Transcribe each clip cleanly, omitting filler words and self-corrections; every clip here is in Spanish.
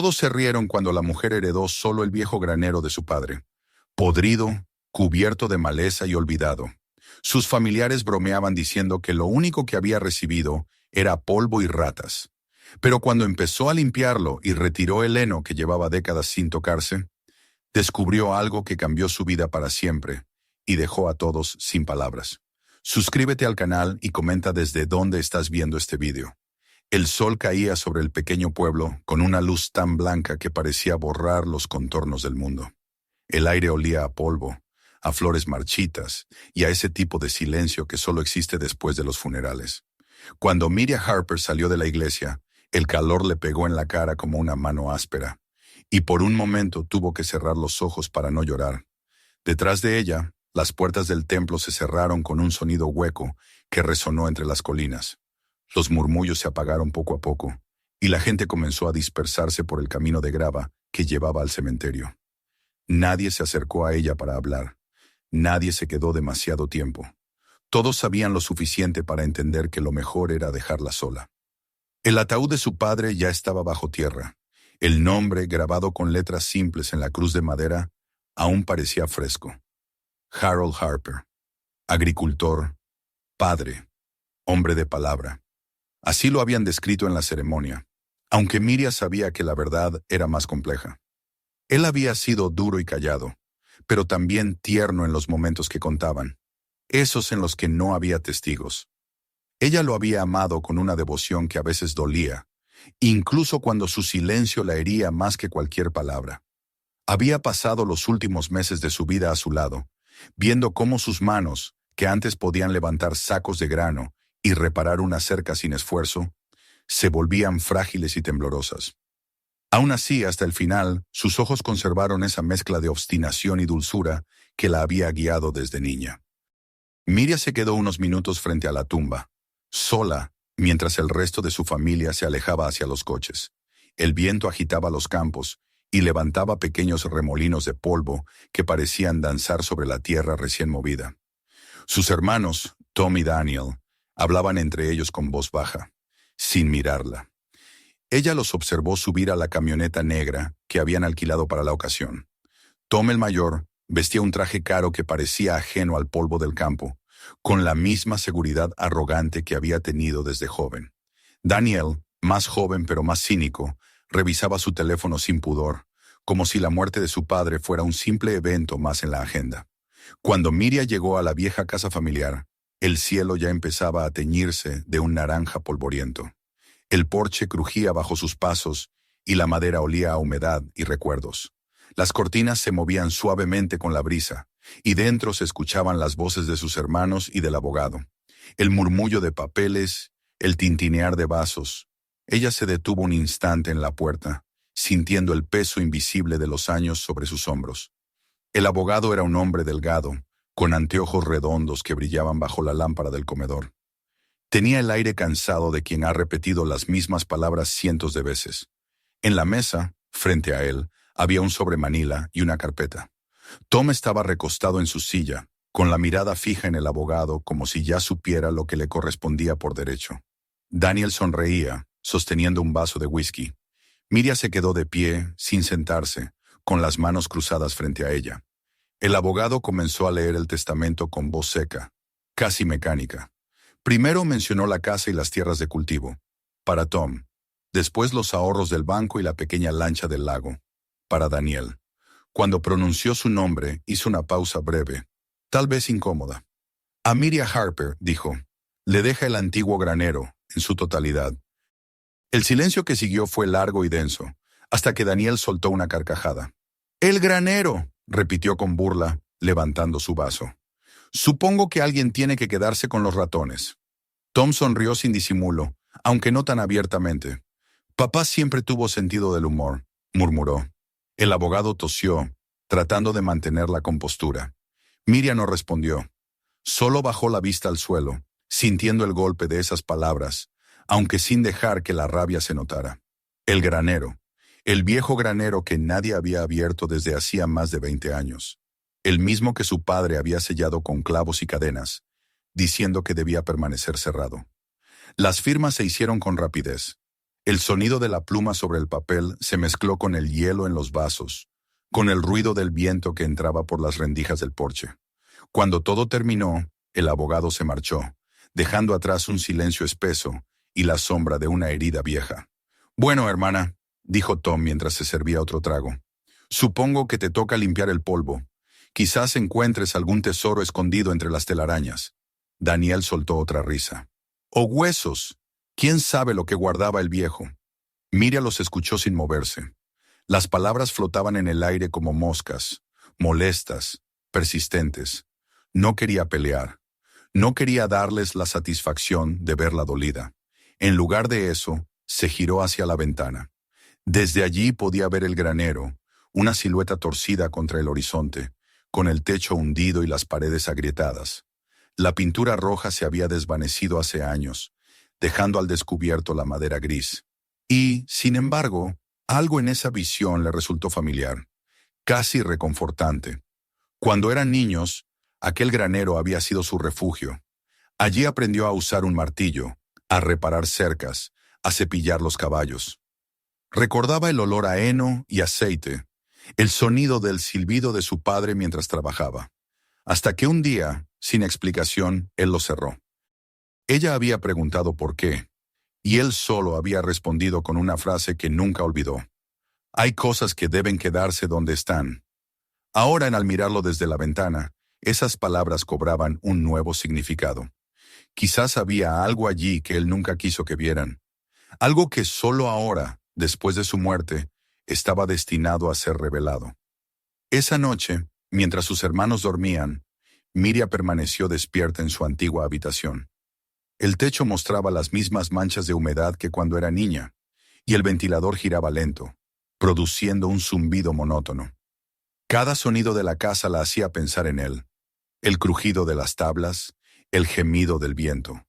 Todos se rieron cuando la mujer heredó solo el viejo granero de su padre, podrido, cubierto de maleza y olvidado. Sus familiares bromeaban diciendo que lo único que había recibido era polvo y ratas. Pero cuando empezó a limpiarlo y retiró el heno que llevaba décadas sin tocarse, descubrió algo que cambió su vida para siempre y dejó a todos sin palabras. Suscríbete al canal y comenta desde dónde estás viendo este vídeo. El sol caía sobre el pequeño pueblo con una luz tan blanca que parecía borrar los contornos del mundo. El aire olía a polvo, a flores marchitas y a ese tipo de silencio que solo existe después de los funerales. Cuando Miriam Harper salió de la iglesia, el calor le pegó en la cara como una mano áspera, y por un momento tuvo que cerrar los ojos para no llorar. Detrás de ella, las puertas del templo se cerraron con un sonido hueco que resonó entre las colinas. Los murmullos se apagaron poco a poco, y la gente comenzó a dispersarse por el camino de grava que llevaba al cementerio. Nadie se acercó a ella para hablar. Nadie se quedó demasiado tiempo. Todos sabían lo suficiente para entender que lo mejor era dejarla sola. El ataúd de su padre ya estaba bajo tierra. El nombre, grabado con letras simples en la cruz de madera, aún parecía fresco. Harold Harper, agricultor, padre, hombre de palabra. Así lo habían descrito en la ceremonia, aunque Miriam sabía que la verdad era más compleja. Él había sido duro y callado, pero también tierno en los momentos que contaban, esos en los que no había testigos. Ella lo había amado con una devoción que a veces dolía, incluso cuando su silencio la hería más que cualquier palabra. Había pasado los últimos meses de su vida a su lado, viendo cómo sus manos, que antes podían levantar sacos de grano y reparar una cerca sin esfuerzo, se volvían frágiles y temblorosas. Aún así, hasta el final, sus ojos conservaron esa mezcla de obstinación y dulzura que la había guiado desde niña. Miriam se quedó unos minutos frente a la tumba, sola, mientras el resto de su familia se alejaba hacia los coches. El viento agitaba los campos y levantaba pequeños remolinos de polvo que parecían danzar sobre la tierra recién movida. Sus hermanos, Tom y Daniel, hablaban entre ellos con voz baja, sin mirarla. Ella los observó subir a la camioneta negra que habían alquilado para la ocasión. Tom el mayor vestía un traje caro que parecía ajeno al polvo del campo, con la misma seguridad arrogante que había tenido desde joven. Daniel, más joven pero más cínico, revisaba su teléfono sin pudor, como si la muerte de su padre fuera un simple evento más en la agenda. Cuando Miriam llegó a la vieja casa familiar, el cielo ya empezaba a teñirse de un naranja polvoriento. El porche crujía bajo sus pasos y la madera olía a humedad y recuerdos. Las cortinas se movían suavemente con la brisa, y dentro se escuchaban las voces de sus hermanos y del abogado. El murmullo de papeles, el tintinear de vasos. Ella se detuvo un instante en la puerta, sintiendo el peso invisible de los años sobre sus hombros. El abogado era un hombre delgado, con anteojos redondos que brillaban bajo la lámpara del comedor. Tenía el aire cansado de quien ha repetido las mismas palabras cientos de veces. En la mesa, frente a él, había un sobremanila y una carpeta. Tom estaba recostado en su silla, con la mirada fija en el abogado como si ya supiera lo que le correspondía por derecho. Daniel sonreía, sosteniendo un vaso de whisky. Miriam se quedó de pie, sin sentarse, con las manos cruzadas frente a ella. El abogado comenzó a leer el testamento con voz seca, casi mecánica. Primero mencionó la casa y las tierras de cultivo, para Tom. Después los ahorros del banco y la pequeña lancha del lago, para Daniel. Cuando pronunció su nombre, hizo una pausa breve, tal vez incómoda. A Miriam Harper, dijo, le deja el antiguo granero, en su totalidad. El silencio que siguió fue largo y denso, hasta que Daniel soltó una carcajada. «¡El granero!», repitió con burla, levantando su vaso. «Supongo que alguien tiene que quedarse con los ratones». Tom sonrió sin disimulo, aunque no tan abiertamente. «Papá siempre tuvo sentido del humor», murmuró. El abogado tosió, tratando de mantener la compostura. Miriam no respondió. Solo bajó la vista al suelo, sintiendo el golpe de esas palabras, aunque sin dejar que la rabia se notara. El granero. El viejo granero que nadie había abierto desde hacía más de 20 años. El mismo que su padre había sellado con clavos y cadenas, diciendo que debía permanecer cerrado. Las firmas se hicieron con rapidez. El sonido de la pluma sobre el papel se mezcló con el hielo en los vasos, con el ruido del viento que entraba por las rendijas del porche. Cuando todo terminó, el abogado se marchó, dejando atrás un silencio espeso y la sombra de una herida vieja. «Bueno, hermana», dijo Tom mientras se servía otro trago, «supongo que te toca limpiar el polvo. Quizás encuentres algún tesoro escondido entre las telarañas». Daniel soltó otra risa. «¡O huesos! ¿Quién sabe lo que guardaba el viejo?». Miriam los escuchó sin moverse. Las palabras flotaban en el aire como moscas, molestas, persistentes. No quería pelear. No quería darles la satisfacción de verla dolida. En lugar de eso, se giró hacia la ventana. Desde allí podía ver el granero, una silueta torcida contra el horizonte, con el techo hundido y las paredes agrietadas. La pintura roja se había desvanecido hace años, dejando al descubierto la madera gris. Y, sin embargo, algo en esa visión le resultó familiar, casi reconfortante. Cuando eran niños, aquel granero había sido su refugio. Allí aprendió a usar un martillo, a reparar cercas, a cepillar los caballos. Recordaba el olor a heno y aceite, el sonido del silbido de su padre mientras trabajaba, hasta que un día, sin explicación, él lo cerró. Ella había preguntado por qué, y él solo había respondido con una frase que nunca olvidó. «Hay cosas que deben quedarse donde están». Ahora, al mirarlo desde la ventana, esas palabras cobraban un nuevo significado. Quizás había algo allí que él nunca quiso que vieran, algo que solo ahora, después de su muerte, estaba destinado a ser revelado. Esa noche, mientras sus hermanos dormían, Miriam permaneció despierta en su antigua habitación. El techo mostraba las mismas manchas de humedad que cuando era niña, y el ventilador giraba lento, produciendo un zumbido monótono. Cada sonido de la casa la hacía pensar en él, el crujido de las tablas, el gemido del viento.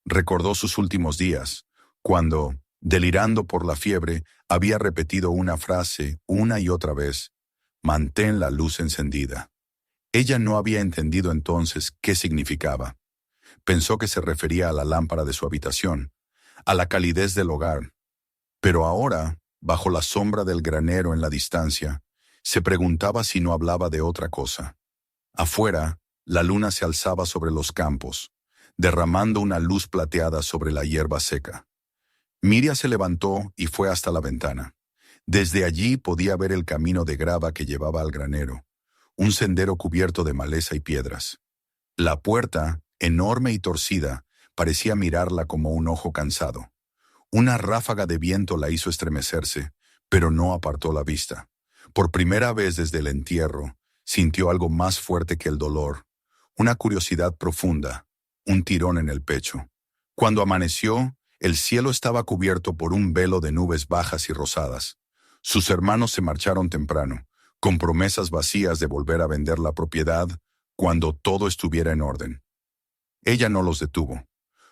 Recordó sus últimos días, cuando, delirando por la fiebre, había repetido una frase una y otra vez: «Mantén la luz encendida». Ella no había entendido entonces qué significaba. Pensó que se refería a la lámpara de su habitación, a la calidez del hogar. Pero ahora, bajo la sombra del granero en la distancia, se preguntaba si no hablaba de otra cosa. Afuera, la luna se alzaba sobre los campos, derramando una luz plateada sobre la hierba seca. Miriam se levantó y fue hasta la ventana. Desde allí podía ver el camino de grava que llevaba al granero, un sendero cubierto de maleza y piedras. La puerta, enorme y torcida, parecía mirarla como un ojo cansado. Una ráfaga de viento la hizo estremecerse, pero no apartó la vista. Por primera vez desde el entierro, sintió algo más fuerte que el dolor, una curiosidad profunda, un tirón en el pecho. Cuando amaneció, el cielo estaba cubierto por un velo de nubes bajas y rosadas. Sus hermanos se marcharon temprano, con promesas vacías de volver a vender la propiedad cuando todo estuviera en orden. Ella no los detuvo.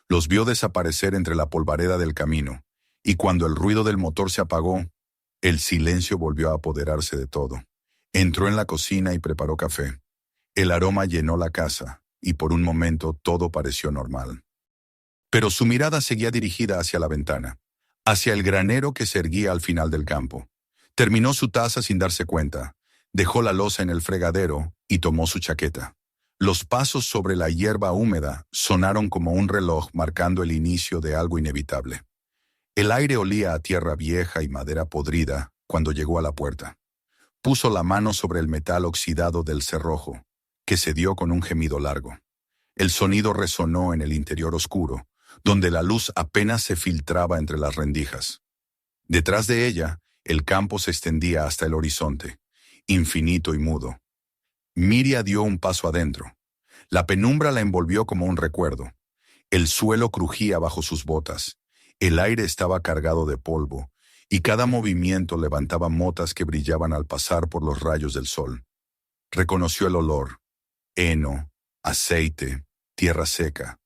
Los vio desaparecer entre la polvareda del camino, y cuando el ruido del motor se apagó, el silencio volvió a apoderarse de todo. Entró en la cocina y preparó café. El aroma llenó la casa, y por un momento todo pareció normal. Pero su mirada seguía dirigida hacia la ventana, hacia el granero que se erguía al final del campo. Terminó su taza sin darse cuenta, dejó la loza en el fregadero y tomó su chaqueta. Los pasos sobre la hierba húmeda sonaron como un reloj marcando el inicio de algo inevitable. El aire olía a tierra vieja y madera podrida cuando llegó a la puerta. Puso la mano sobre el metal oxidado del cerrojo, que cedió con un gemido largo. El sonido resonó en el interior oscuro, donde la luz apenas se filtraba entre las rendijas. Detrás de ella, el campo se extendía hasta el horizonte, infinito y mudo. Miriam dio un paso adentro. La penumbra la envolvió como un recuerdo. El suelo crujía bajo sus botas. El aire estaba cargado de polvo, y cada movimiento levantaba motas que brillaban al pasar por los rayos del sol. Reconoció el olor: heno, aceite, tierra seca,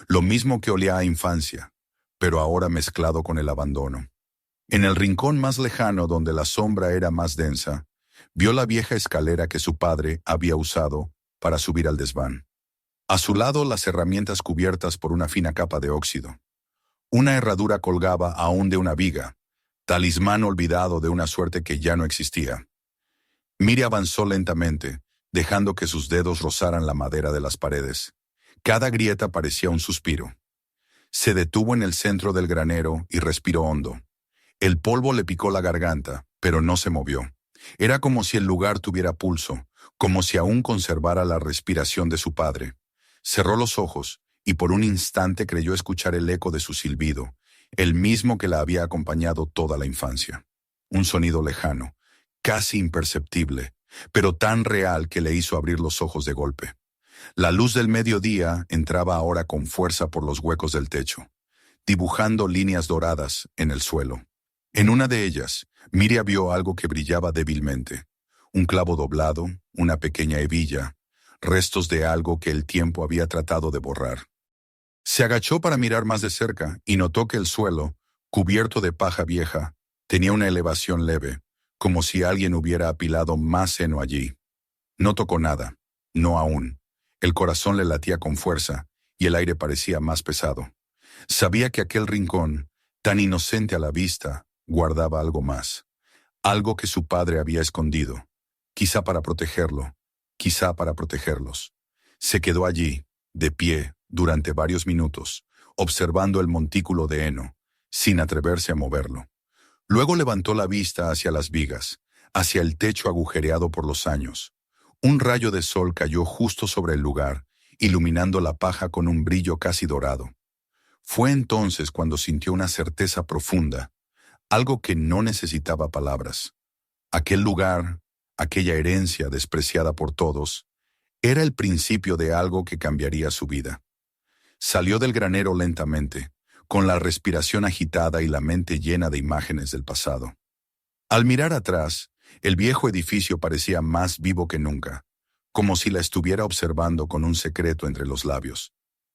lo mismo que olía a infancia, pero ahora mezclado con el abandono. En el rincón más lejano, donde la sombra era más densa, vio la vieja escalera que su padre había usado para subir al desván. A su lado, las herramientas cubiertas por una fina capa de óxido. Una herradura colgaba aún de una viga, talismán olvidado de una suerte que ya no existía. Miri avanzó lentamente, dejando que sus dedos rozaran la madera de las paredes. Cada grieta parecía un suspiro. Se detuvo en el centro del granero y respiró hondo. El polvo le picó la garganta, pero no se movió. Era como si el lugar tuviera pulso, como si aún conservara la respiración de su padre. Cerró los ojos y por un instante creyó escuchar el eco de su silbido, el mismo que la había acompañado toda la infancia. Un sonido lejano, casi imperceptible, pero tan real que le hizo abrir los ojos de golpe. La luz del mediodía entraba ahora con fuerza por los huecos del techo, dibujando líneas doradas en el suelo. En una de ellas, Miria vio algo que brillaba débilmente. Un clavo doblado, una pequeña hebilla, restos de algo que el tiempo había tratado de borrar. Se agachó para mirar más de cerca y notó que el suelo, cubierto de paja vieja, tenía una elevación leve, como si alguien hubiera apilado más heno allí. No tocó nada, no aún. El corazón le latía con fuerza y el aire parecía más pesado. Sabía que aquel rincón, tan inocente a la vista, guardaba algo más. Algo que su padre había escondido, quizá para protegerlo, quizá para protegerlos. Se quedó allí, de pie, durante varios minutos, observando el montículo de heno, sin atreverse a moverlo. Luego levantó la vista hacia las vigas, hacia el techo agujereado por los años. Un rayo de sol cayó justo sobre el lugar, iluminando la paja con un brillo casi dorado. Fue entonces cuando sintió una certeza profunda, algo que no necesitaba palabras. Aquel lugar, aquella herencia despreciada por todos, era el principio de algo que cambiaría su vida. Salió del granero lentamente, con la respiración agitada y la mente llena de imágenes del pasado. Al mirar atrás, el viejo edificio parecía más vivo que nunca, como si la estuviera observando con un secreto entre los labios.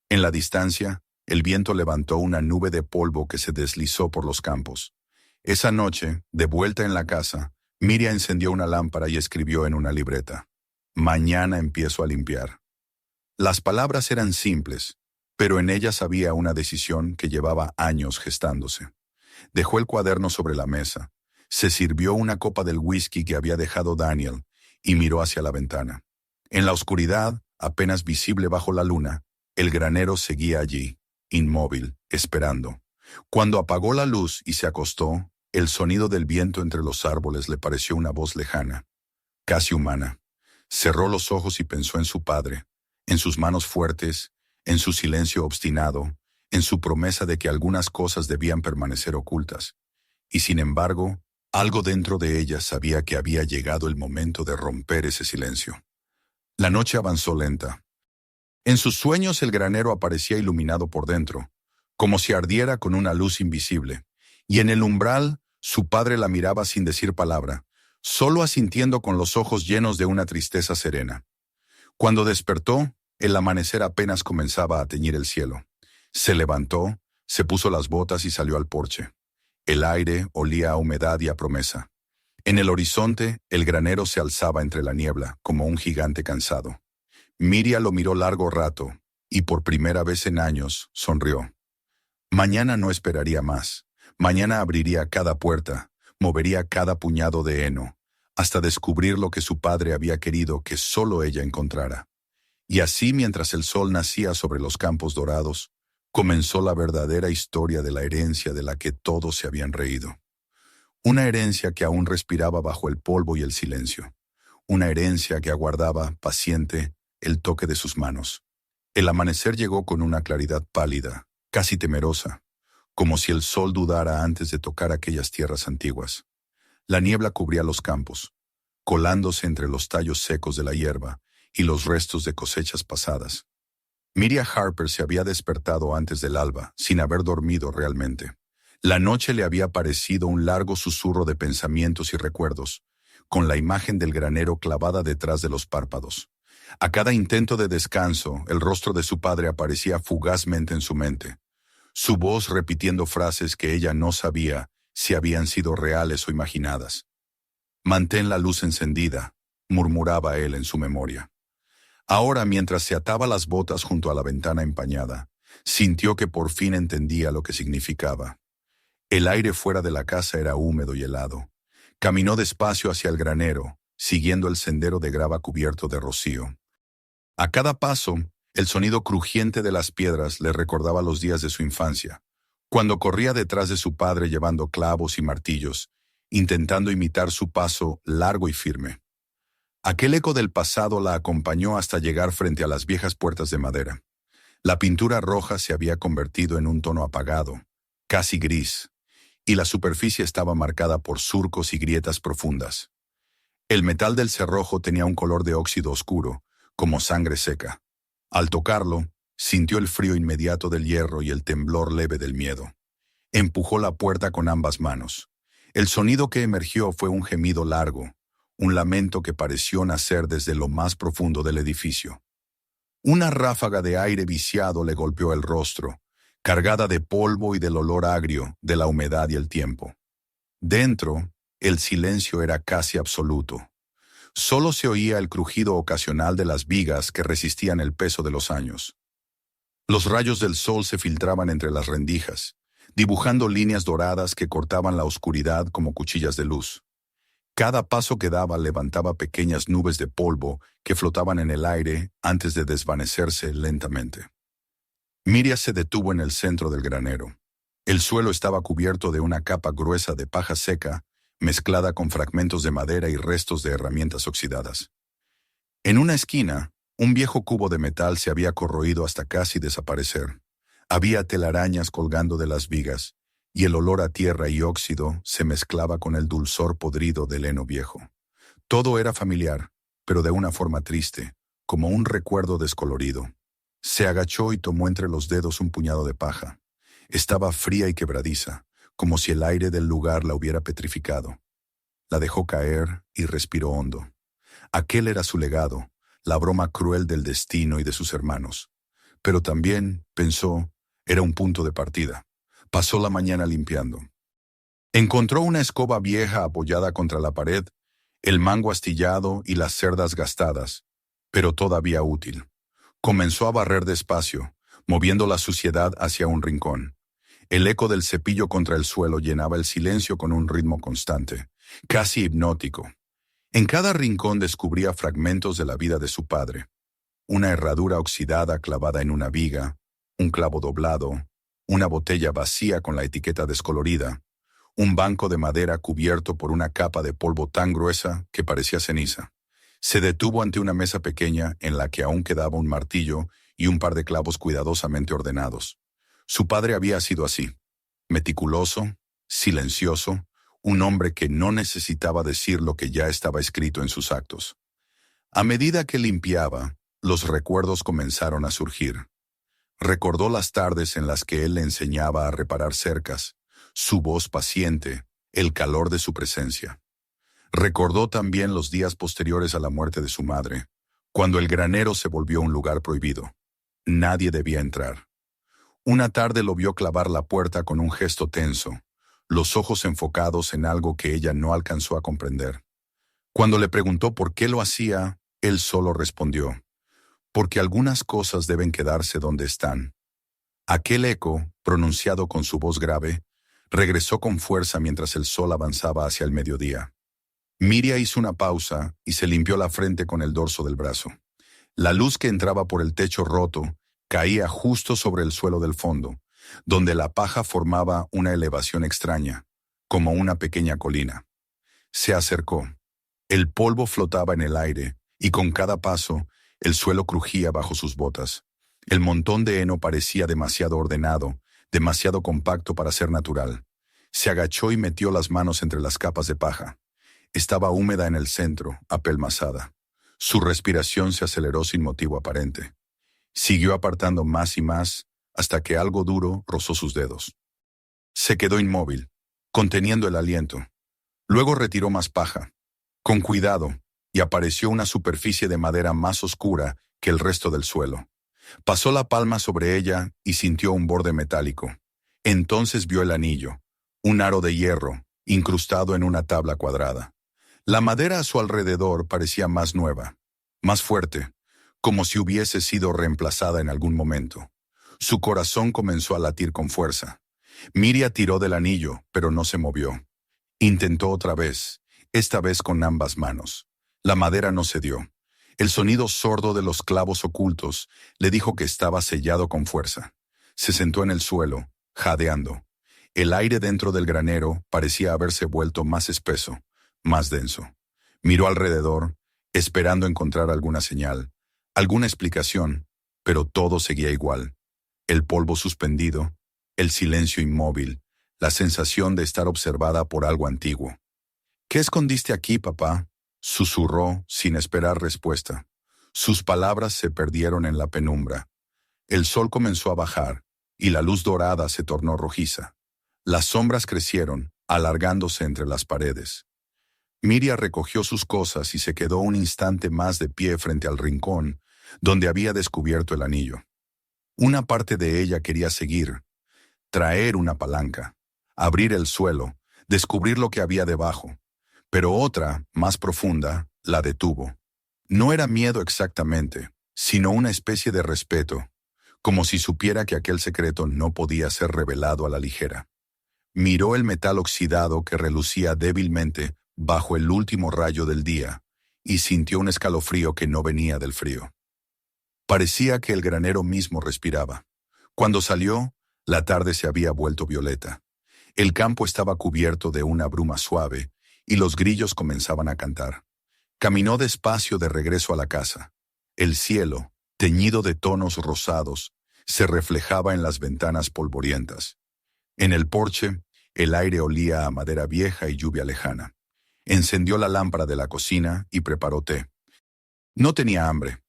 En la distancia, el viento levantó una nube de polvo que se deslizó por los campos. Esa noche, de vuelta en la casa, Miria encendió una lámpara y escribió en una libreta: «Mañana empiezo a limpiar». Las palabras eran simples, pero en ellas había una decisión que llevaba años gestándose. Dejó el cuaderno sobre la mesa, se sirvió una copa del whisky que había dejado Daniel y miró hacia la ventana. En la oscuridad, apenas visible bajo la luna, el granero seguía allí, inmóvil, esperando. Cuando apagó la luz y se acostó, el sonido del viento entre los árboles le pareció una voz lejana, casi humana. Cerró los ojos y pensó en su padre, en sus manos fuertes, en su silencio obstinado, en su promesa de que algunas cosas debían permanecer ocultas. Y sin embargo, algo dentro de ella sabía que había llegado el momento de romper ese silencio. La noche avanzó lenta. En sus sueños el granero aparecía iluminado por dentro, como si ardiera con una luz invisible, y en el umbral su padre la miraba sin decir palabra, solo asintiendo con los ojos llenos de una tristeza serena. Cuando despertó, el amanecer apenas comenzaba a teñir el cielo. Se levantó, se puso las botas y salió al porche. El aire olía a humedad y a promesa. En el horizonte, el granero se alzaba entre la niebla, como un gigante cansado. Miria lo miró largo rato, y por primera vez en años, sonrió. Mañana no esperaría más. Mañana abriría cada puerta, movería cada puñado de heno, hasta descubrir lo que su padre había querido que solo ella encontrara. Y así, mientras el sol nacía sobre los campos dorados, comenzó la verdadera historia de la herencia de la que todos se habían reído. Una herencia que aún respiraba bajo el polvo y el silencio. Una herencia que aguardaba, paciente, el toque de sus manos. El amanecer llegó con una claridad pálida, casi temerosa, como si el sol dudara antes de tocar aquellas tierras antiguas. La niebla cubría los campos, colándose entre los tallos secos de la hierba y los restos de cosechas pasadas. Miria Harper se había despertado antes del alba, sin haber dormido realmente. La noche le había parecido un largo susurro de pensamientos y recuerdos, con la imagen del granero clavada detrás de los párpados. A cada intento de descanso, el rostro de su padre aparecía fugazmente en su mente, su voz repitiendo frases que ella no sabía si habían sido reales o imaginadas. «Mantén la luz encendida», murmuraba él en su memoria. Ahora, mientras se ataba las botas junto a la ventana empañada, Sintió que por fin entendía lo que significaba. El aire fuera de la casa era húmedo y helado. Caminó despacio hacia el granero, siguiendo el sendero de grava cubierto de rocío. A cada paso, el sonido crujiente de las piedras le recordaba los días de su infancia, cuando corría detrás de su padre llevando clavos y martillos, intentando imitar su paso largo y firme. Aquel eco del pasado la acompañó hasta llegar frente a las viejas puertas de madera. La pintura roja se había convertido en un tono apagado, casi gris, y la superficie estaba marcada por surcos y grietas profundas. El metal del cerrojo tenía un color de óxido oscuro, como sangre seca. Al tocarlo, sintió el frío inmediato del hierro y el temblor leve del miedo. Empujó la puerta con ambas manos. El sonido que emergió fue un gemido largo, un lamento que pareció nacer desde lo más profundo del edificio. Una ráfaga de aire viciado le golpeó el rostro, cargada de polvo y del olor agrio de la humedad y el tiempo. Dentro, el silencio era casi absoluto. Solo se oía el crujido ocasional de las vigas que resistían el peso de los años. Los rayos del sol se filtraban entre las rendijas, dibujando líneas doradas que cortaban la oscuridad como cuchillas de luz. Cada paso que daba levantaba pequeñas nubes de polvo que flotaban en el aire antes de desvanecerse lentamente. Miria se detuvo en el centro del granero. El suelo estaba cubierto de una capa gruesa de paja seca, mezclada con fragmentos de madera y restos de herramientas oxidadas. En una esquina, un viejo cubo de metal se había corroído hasta casi desaparecer. Había telarañas colgando de las vigas, y el olor a tierra y óxido se mezclaba con el dulzor podrido del heno viejo. Todo era familiar, pero de una forma triste, como un recuerdo descolorido. Se agachó y tomó entre los dedos un puñado de paja. Estaba fría y quebradiza, como si el aire del lugar la hubiera petrificado. La dejó caer y respiró hondo. Aquel era su legado, la broma cruel del destino y de sus hermanos. Pero también, pensó, era un punto de partida. Pasó la mañana limpiando. Encontró una escoba vieja apoyada contra la pared, el mango astillado y las cerdas gastadas, pero todavía útil. Comenzó a barrer despacio, moviendo la suciedad hacia un rincón. El eco del cepillo contra el suelo llenaba el silencio con un ritmo constante, casi hipnótico. En cada rincón descubría fragmentos de la vida de su padre. Una herradura oxidada clavada en una viga, un clavo doblado, una botella vacía con la etiqueta descolorida, un banco de madera cubierto por una capa de polvo tan gruesa que parecía ceniza. Se detuvo ante una mesa pequeña en la que aún quedaba un martillo y un par de clavos cuidadosamente ordenados. Su padre había sido así, meticuloso, silencioso, un hombre que no necesitaba decir lo que ya estaba escrito en sus actos. A medida que limpiaba, los recuerdos comenzaron a surgir. Recordó las tardes en las que él le enseñaba a reparar cercas, su voz paciente, el calor de su presencia. Recordó también los días posteriores a la muerte de su madre, cuando el granero se volvió un lugar prohibido. Nadie debía entrar. Una tarde lo vio clavar la puerta con un gesto tenso, los ojos enfocados en algo que ella no alcanzó a comprender. Cuando le preguntó por qué lo hacía, él solo respondió, porque algunas cosas deben quedarse donde están. Aquel eco, pronunciado con su voz grave, regresó con fuerza mientras el sol avanzaba hacia el mediodía. Miria hizo una pausa y se limpió la frente con el dorso del brazo. La luz que entraba por el techo roto caía justo sobre el suelo del fondo, donde la paja formaba una elevación extraña, como una pequeña colina. Se acercó. El polvo flotaba en el aire, y con cada paso, el suelo crujía bajo sus botas. El montón de heno parecía demasiado ordenado, demasiado compacto para ser natural. Se agachó y metió las manos entre las capas de paja. Estaba húmeda en el centro, apelmazada. Su respiración se aceleró sin motivo aparente. Siguió apartando más y más, hasta que algo duro rozó sus dedos. Se quedó inmóvil, conteniendo el aliento. Luego retiró más paja, con cuidado, y apareció una superficie de madera más oscura que el resto del suelo. Pasó la palma sobre ella y sintió un borde metálico. Entonces vio el anillo, un aro de hierro, incrustado en una tabla cuadrada. La madera a su alrededor parecía más nueva, más fuerte, como si hubiese sido reemplazada en algún momento. Su corazón comenzó a latir con fuerza. Miria tiró del anillo, pero no se movió. Intentó otra vez, esta vez con ambas manos. La madera no cedió. El sonido sordo de los clavos ocultos le dijo que estaba sellado con fuerza. Se sentó en el suelo, jadeando. El aire dentro del granero parecía haberse vuelto más espeso, más denso. Miró alrededor, esperando encontrar alguna señal, alguna explicación, pero todo seguía igual. El polvo suspendido, el silencio inmóvil, la sensación de estar observada por algo antiguo. ¿Qué escondiste aquí, papá?, susurró sin esperar respuesta. Sus palabras se perdieron en la penumbra. El sol comenzó a bajar, y la luz dorada se tornó rojiza. Las sombras crecieron, alargándose entre las paredes. Miria recogió sus cosas y se quedó un instante más de pie frente al rincón, donde había descubierto el anillo. Una parte de ella quería seguir, traer una palanca, abrir el suelo, descubrir lo que había debajo, pero otra, más profunda, la detuvo. No era miedo exactamente, sino una especie de respeto, como si supiera que aquel secreto no podía ser revelado a la ligera. Miró el metal oxidado que relucía débilmente bajo el último rayo del día y sintió un escalofrío que no venía del frío. Parecía que el granero mismo respiraba. Cuando salió, la tarde se había vuelto violeta. El campo estaba cubierto de una bruma suave y los grillos comenzaban a cantar. Caminó despacio de regreso a la casa. El cielo, teñido de tonos rosados, se reflejaba en las ventanas polvorientas. En el porche, el aire olía a madera vieja y lluvia lejana. Encendió la lámpara de la cocina y preparó té. No tenía hambre.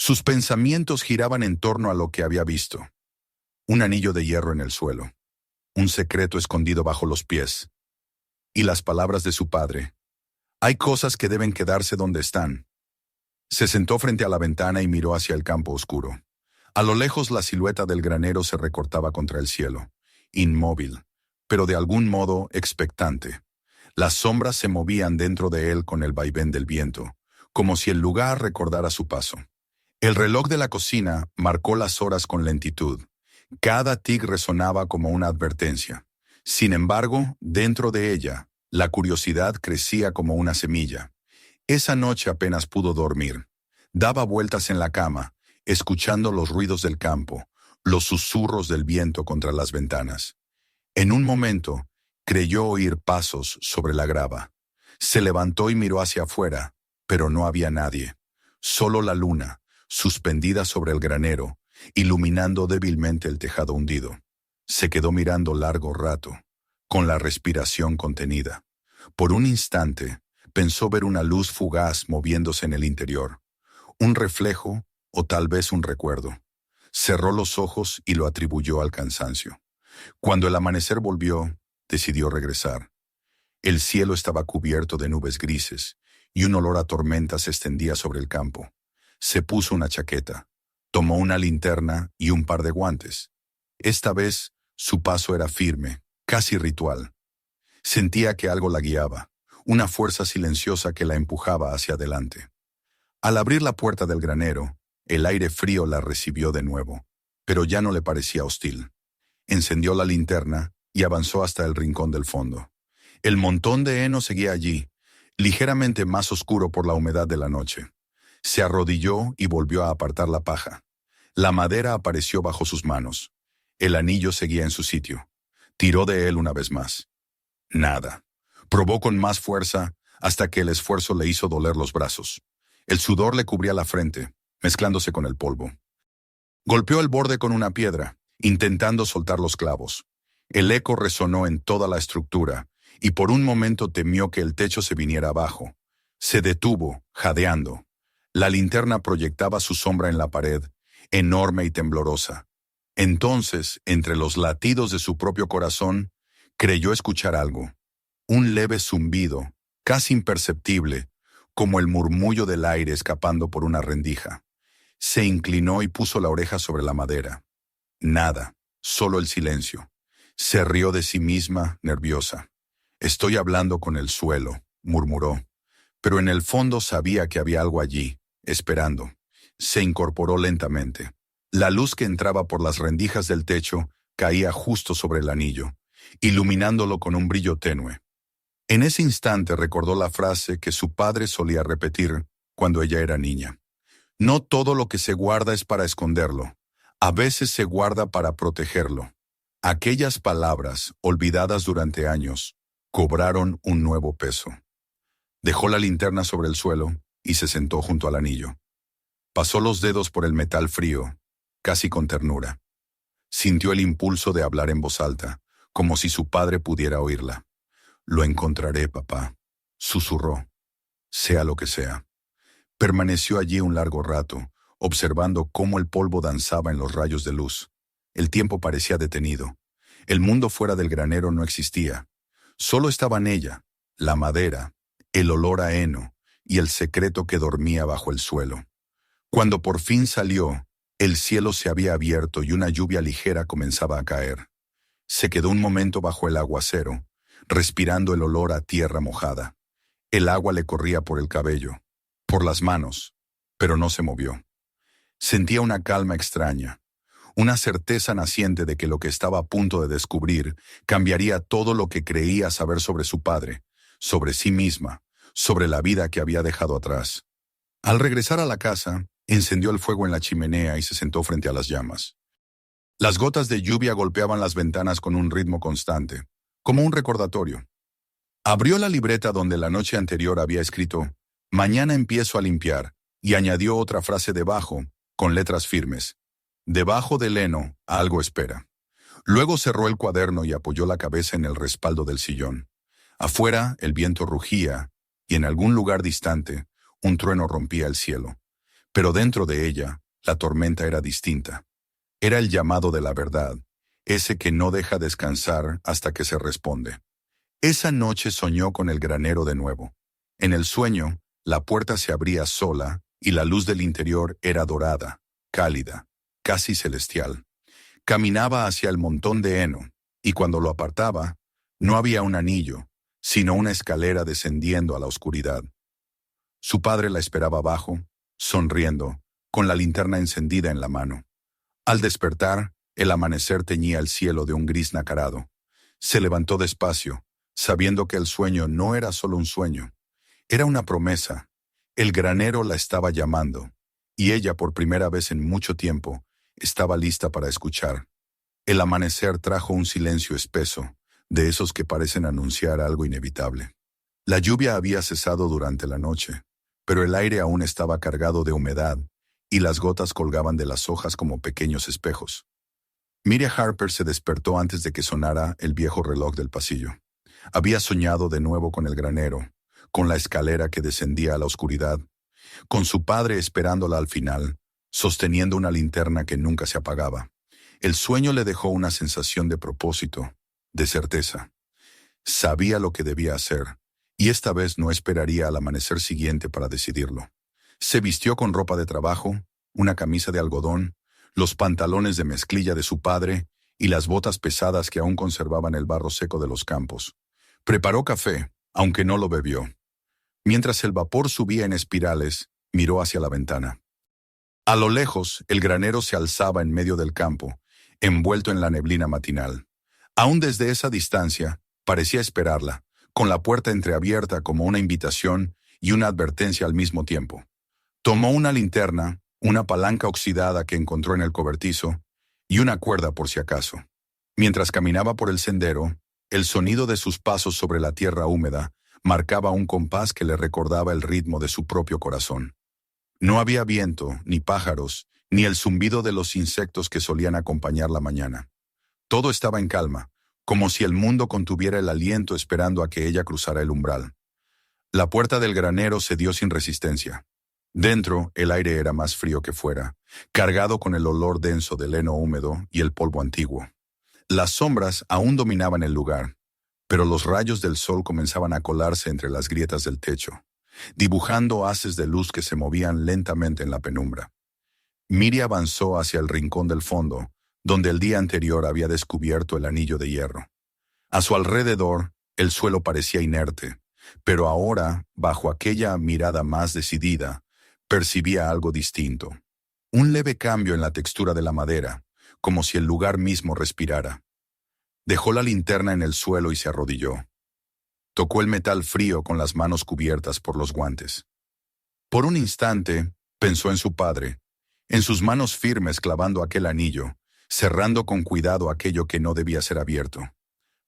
Sus pensamientos giraban en torno a lo que había visto. Un anillo de hierro en el suelo. Un secreto escondido bajo los pies. Y las palabras de su padre. Hay cosas que deben quedarse donde están. Se sentó frente a la ventana y miró hacia el campo oscuro. A lo lejos la silueta del granero se recortaba contra el cielo, inmóvil, pero de algún modo expectante. Las sombras se movían dentro de él con el vaivén del viento, como si el lugar recordara su paso. El reloj de la cocina marcó las horas con lentitud. Cada tic resonaba como una advertencia. Sin embargo, dentro de ella, la curiosidad crecía como una semilla. Esa noche apenas pudo dormir. Daba vueltas en la cama, escuchando los ruidos del campo, los susurros del viento contra las ventanas. En un momento, creyó oír pasos sobre la grava. Se levantó y miró hacia afuera, pero no había nadie. Solo la luna, suspendida sobre el granero, iluminando débilmente el tejado hundido. Se quedó mirando largo rato, con la respiración contenida. Por un instante, pensó ver una luz fugaz moviéndose en el interior. Un reflejo o tal vez un recuerdo. Cerró los ojos y lo atribuyó al cansancio. Cuando el amanecer volvió, decidió regresar. El cielo estaba cubierto de nubes grises y un olor a tormenta se extendía sobre el campo. Se puso una chaqueta, tomó una linterna y un par de guantes. Esta vez, su paso era firme, casi ritual. Sentía que algo la guiaba, una fuerza silenciosa que la empujaba hacia adelante. Al abrir la puerta del granero, el aire frío la recibió de nuevo, pero ya no le parecía hostil. Encendió la linterna y avanzó hasta el rincón del fondo. El montón de heno seguía allí, ligeramente más oscuro por la humedad de la noche. Se arrodilló y volvió a apartar la paja. La madera apareció bajo sus manos. El anillo seguía en su sitio. Tiró de él una vez más. Nada. Probó con más fuerza hasta que el esfuerzo le hizo doler los brazos. El sudor le cubría la frente, mezclándose con el polvo. Golpeó el borde con una piedra, intentando soltar los clavos. El eco resonó en toda la estructura, y por un momento temió que el techo se viniera abajo. Se detuvo, jadeando. La linterna proyectaba su sombra en la pared, enorme y temblorosa. Entonces, entre los latidos de su propio corazón, creyó escuchar algo. Un leve zumbido, casi imperceptible, como el murmullo del aire escapando por una rendija. Se inclinó y puso la oreja sobre la madera. Nada, solo el silencio. Se rió de sí misma, nerviosa. «Estoy hablando con el suelo», murmuró. Pero en el fondo sabía que había algo allí, esperando. Se incorporó lentamente. La luz que entraba por las rendijas del techo caía justo sobre el anillo, iluminándolo con un brillo tenue. En ese instante recordó la frase que su padre solía repetir cuando ella era niña. No todo lo que se guarda es para esconderlo. A veces se guarda para protegerlo. Aquellas palabras, olvidadas durante años, cobraron un nuevo peso. Dejó la linterna sobre el suelo y se sentó junto al anillo. Pasó los dedos por el metal frío, casi con ternura. Sintió el impulso de hablar en voz alta, como si su padre pudiera oírla. «Lo encontraré, papá», susurró, «sea lo que sea». Permaneció allí un largo rato, observando cómo el polvo danzaba en los rayos de luz. El tiempo parecía detenido. El mundo fuera del granero no existía. Solo estaban ella, la madera, el olor a heno y el secreto que dormía bajo el suelo. Cuando por fin salió, el cielo se había abierto y una lluvia ligera comenzaba a caer. Se quedó un momento bajo el aguacero, respirando el olor a tierra mojada. El agua le corría por el cabello, por las manos, pero no se movió. Sentía una calma extraña, una certeza naciente de que lo que estaba a punto de descubrir cambiaría todo lo que creía saber sobre su padre, sobre sí misma, sobre la vida que había dejado atrás. Al regresar a la casa, encendió el fuego en la chimenea y se sentó frente a las llamas. Las gotas de lluvia golpeaban las ventanas con un ritmo constante, como un recordatorio. Abrió la libreta donde la noche anterior había escrito «Mañana empiezo a limpiar» y añadió otra frase debajo, con letras firmes. «Debajo del heno, algo espera». Luego cerró el cuaderno y apoyó la cabeza en el respaldo del sillón. Afuera, el viento rugía, y en algún lugar distante, un trueno rompía el cielo. Pero dentro de ella, la tormenta era distinta. Era el llamado de la verdad, ese que no deja descansar hasta que se responde. Esa noche soñó con el granero de nuevo. En el sueño, la puerta se abría sola y la luz del interior era dorada, cálida, casi celestial. Caminaba hacia el montón de heno, y cuando lo apartaba, no había un anillo, sino una escalera descendiendo a la oscuridad. Su padre la esperaba abajo, sonriendo, con la linterna encendida en la mano. Al despertar, el amanecer teñía el cielo de un gris nacarado. Se levantó despacio, sabiendo que el sueño no era solo un sueño. Era una promesa. El granero la estaba llamando, y ella, por primera vez en mucho tiempo, estaba lista para escuchar. El amanecer trajo un silencio espeso, de esos que parecen anunciar algo inevitable. La lluvia había cesado durante la noche, pero el aire aún estaba cargado de humedad, y las gotas colgaban de las hojas como pequeños espejos. Miriam Harper se despertó antes de que sonara el viejo reloj del pasillo. Había soñado de nuevo con el granero, con la escalera que descendía a la oscuridad, con su padre esperándola al final, sosteniendo una linterna que nunca se apagaba. El sueño le dejó una sensación de propósito, de certeza. Sabía lo que debía hacer, y esta vez no esperaría al amanecer siguiente para decidirlo. Se vistió con ropa de trabajo, una camisa de algodón, los pantalones de mezclilla de su padre y las botas pesadas que aún conservaban el barro seco de los campos. Preparó café, aunque no lo bebió. Mientras el vapor subía en espirales, miró hacia la ventana. A lo lejos, el granero se alzaba en medio del campo, envuelto en la neblina matinal. Aún desde esa distancia, parecía esperarla, con la puerta entreabierta como una invitación y una advertencia al mismo tiempo. Tomó una linterna, una palanca oxidada que encontró en el cobertizo, y una cuerda por si acaso. Mientras caminaba por el sendero, el sonido de sus pasos sobre la tierra húmeda marcaba un compás que le recordaba el ritmo de su propio corazón. No había viento, ni pájaros, ni el zumbido de los insectos que solían acompañar la mañana. Todo estaba en calma, como si el mundo contuviera el aliento esperando a que ella cruzara el umbral. La puerta del granero cedió sin resistencia. Dentro, el aire era más frío que fuera, cargado con el olor denso del heno húmedo y el polvo antiguo. Las sombras aún dominaban el lugar, pero los rayos del sol comenzaban a colarse entre las grietas del techo, dibujando haces de luz que se movían lentamente en la penumbra. Miriam avanzó hacia el rincón del fondo, donde el día anterior había descubierto el anillo de hierro. A su alrededor, el suelo parecía inerte, pero ahora, bajo aquella mirada más decidida, percibía algo distinto. Un leve cambio en la textura de la madera, como si el lugar mismo respirara. Dejó la linterna en el suelo y se arrodilló. Tocó el metal frío con las manos cubiertas por los guantes. Por un instante, pensó en su padre, en sus manos firmes clavando aquel anillo, cerrando con cuidado aquello que no debía ser abierto.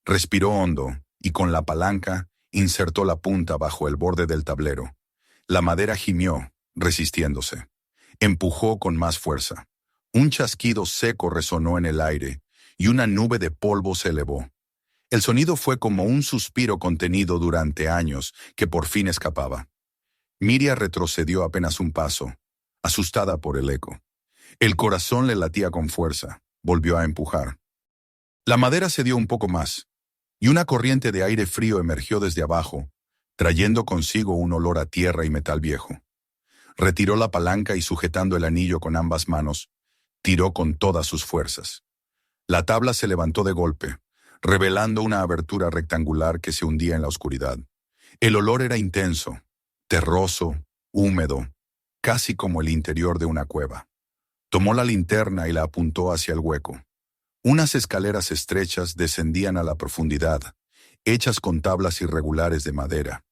Respiró hondo y con la palanca insertó la punta bajo el borde del tablero. La madera gimió, resistiéndose. Empujó con más fuerza. Un chasquido seco resonó en el aire y una nube de polvo se elevó. El sonido fue como un suspiro contenido durante años que por fin escapaba. Miria retrocedió apenas un paso, asustada por el eco. El corazón le latía con fuerza. Volvió a empujar. La madera cedió un poco más, y una corriente de aire frío emergió desde abajo, trayendo consigo un olor a tierra y metal viejo. Retiró la palanca y sujetando el anillo con ambas manos, tiró con todas sus fuerzas. La tabla se levantó de golpe, revelando una abertura rectangular que se hundía en la oscuridad. El olor era intenso, terroso, húmedo, casi como el interior de una cueva. Tomó la linterna y la apuntó hacia el hueco. Unas escaleras estrechas descendían a la profundidad, hechas con tablas irregulares de madera.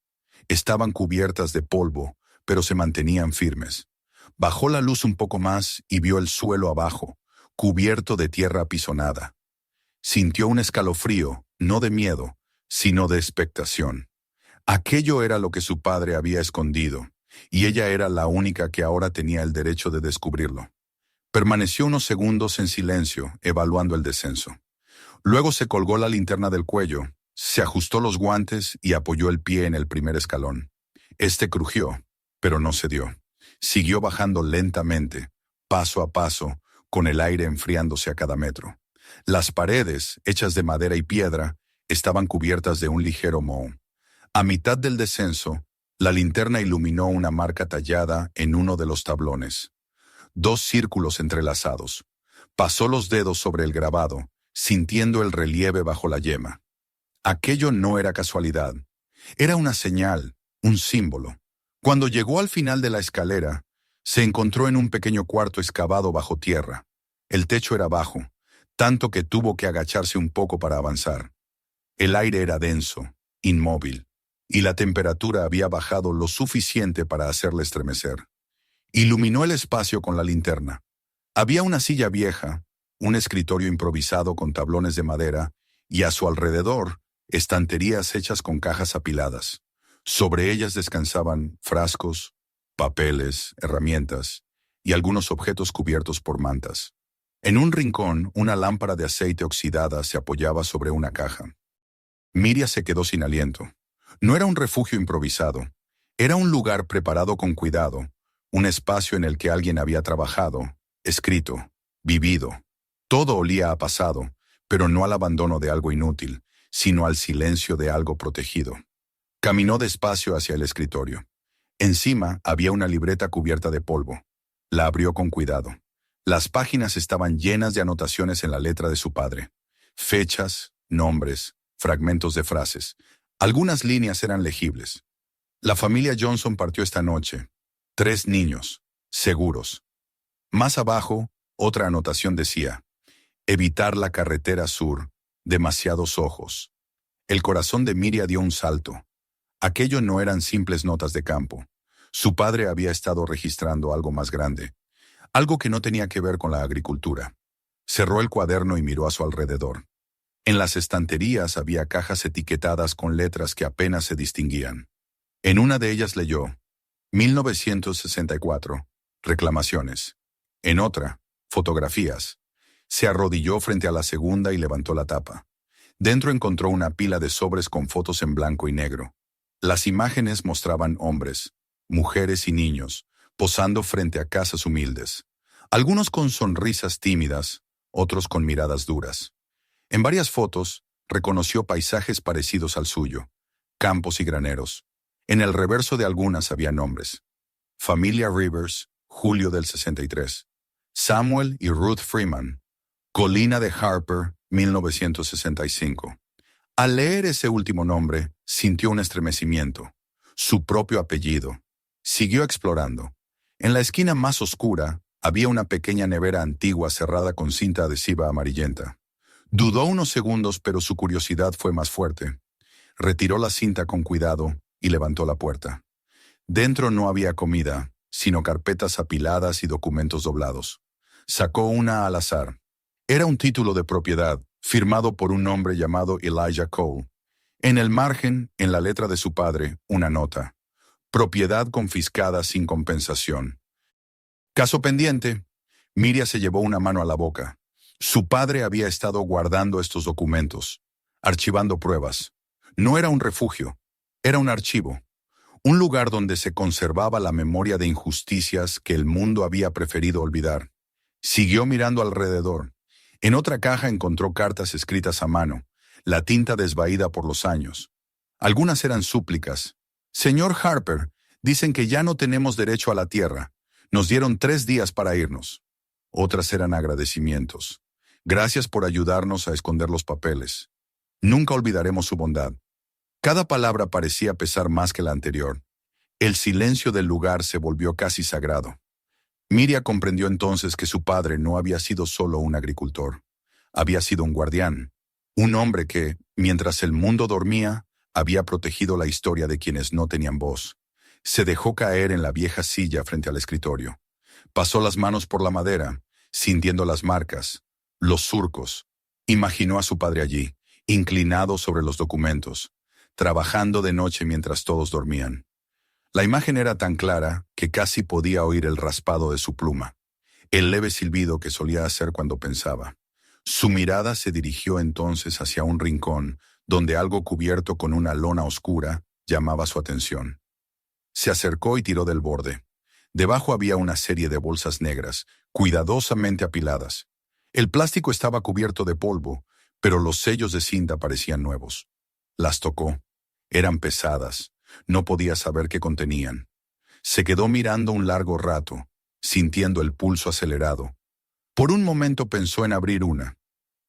Estaban cubiertas de polvo, pero se mantenían firmes. Bajó la luz un poco más y vio el suelo abajo, cubierto de tierra apisonada. Sintió un escalofrío, no de miedo, sino de expectación. Aquello era lo que su padre había escondido, y ella era la única que ahora tenía el derecho de descubrirlo. Permaneció unos segundos en silencio, evaluando el descenso. Luego se colgó la linterna del cuello, se ajustó los guantes y apoyó el pie en el primer escalón. Este crujió, pero no cedió. Siguió bajando lentamente, paso a paso, con el aire enfriándose a cada metro. Las paredes, hechas de madera y piedra, estaban cubiertas de un ligero moho. A mitad del descenso, la linterna iluminó una marca tallada en uno de los tablones. 2 círculos entrelazados. Pasó los dedos sobre el grabado, sintiendo el relieve bajo la yema. Aquello no era casualidad. Era una señal, un símbolo. Cuando llegó al final de la escalera, se encontró en un pequeño cuarto excavado bajo tierra. El techo era bajo, tanto que tuvo que agacharse un poco para avanzar. El aire era denso, inmóvil, y la temperatura había bajado lo suficiente para hacerle estremecer. Iluminó el espacio con la linterna. Había una silla vieja, un escritorio improvisado con tablones de madera, y a su alrededor, estanterías hechas con cajas apiladas. Sobre ellas descansaban frascos, papeles, herramientas y algunos objetos cubiertos por mantas. En un rincón, una lámpara de aceite oxidada se apoyaba sobre una caja. Miria se quedó sin aliento. No era un refugio improvisado. Era un lugar preparado con cuidado, un espacio en el que alguien había trabajado, escrito, vivido. Todo olía a pasado, pero no al abandono de algo inútil, sino al silencio de algo protegido. Caminó despacio hacia el escritorio. Encima había una libreta cubierta de polvo. La abrió con cuidado. Las páginas estaban llenas de anotaciones en la letra de su padre. Fechas, nombres, fragmentos de frases. Algunas líneas eran legibles. La familia Johnson partió esta noche. 3 niños, seguros. Más abajo, otra anotación decía: evitar la carretera sur, demasiados ojos. El corazón de Miria dio un salto. Aquello no eran simples notas de campo. Su padre había estado registrando algo más grande, algo que no tenía que ver con la agricultura. Cerró el cuaderno y miró a su alrededor. En las estanterías había cajas etiquetadas con letras que apenas se distinguían. En una de ellas leyó: 1964, reclamaciones. En otra, fotografías. Se arrodilló frente a la segunda y levantó la tapa. Dentro encontró una pila de sobres con fotos en blanco y negro. Las imágenes mostraban hombres, mujeres y niños, posando frente a casas humildes. Algunos con sonrisas tímidas, otros con miradas duras. En varias fotos, reconoció paisajes parecidos al suyo, campos y graneros. En el reverso de algunas había nombres: Familia Rivers, julio del 63. Samuel y Ruth Freeman, Colina de Harper, 1965. Al leer ese último nombre, sintió un estremecimiento. Su propio apellido. Siguió explorando. En la esquina más oscura, Había una pequeña nevera antigua cerrada con cinta adhesiva amarillenta. Dudó unos segundos, pero su curiosidad fue más fuerte. Retiró la cinta con cuidado y levantó la puerta. Dentro no había comida, sino carpetas apiladas y documentos doblados. Sacó una al azar. Era un título de propiedad, firmado por un hombre llamado Elijah Cole. En el margen, en la letra de su padre, una nota. Propiedad confiscada sin compensación. Caso pendiente. Miria se llevó una mano a la boca. Su padre había estado guardando estos documentos, archivando pruebas. No era un refugio, era un archivo. Un lugar donde se conservaba la memoria de injusticias que el mundo había preferido olvidar. Siguió mirando alrededor. En otra caja encontró cartas escritas a mano, la tinta desvaída por los años. Algunas eran súplicas. Señor Harper, dicen que ya no tenemos derecho a la tierra. Nos dieron 3 días para irnos. Otras eran agradecimientos. Gracias por ayudarnos a esconder los papeles. Nunca olvidaremos su bondad. Cada palabra parecía pesar más que la anterior. El silencio del lugar se volvió casi sagrado. Miria comprendió entonces que su padre no había sido solo un agricultor. Había sido un guardián. Un hombre que, mientras el mundo dormía, había protegido la historia de quienes no tenían voz. Se dejó caer en la vieja silla frente al escritorio. Pasó las manos por la madera, sintiendo las marcas, los surcos. Imaginó a su padre allí, inclinado sobre los documentos, trabajando de noche mientras todos dormían. La imagen era tan clara que casi podía oír el raspado de su pluma, el leve silbido que solía hacer cuando pensaba. Su mirada se dirigió entonces hacia un rincón donde algo cubierto con una lona oscura llamaba su atención. Se acercó y tiró del borde. Debajo había una serie de bolsas negras, cuidadosamente apiladas. El plástico estaba cubierto de polvo, pero los sellos de cinta parecían nuevos. Las tocó. Eran pesadas. No podía saber qué contenían. Se quedó mirando un largo rato, sintiendo el pulso acelerado. Por un momento pensó en abrir una,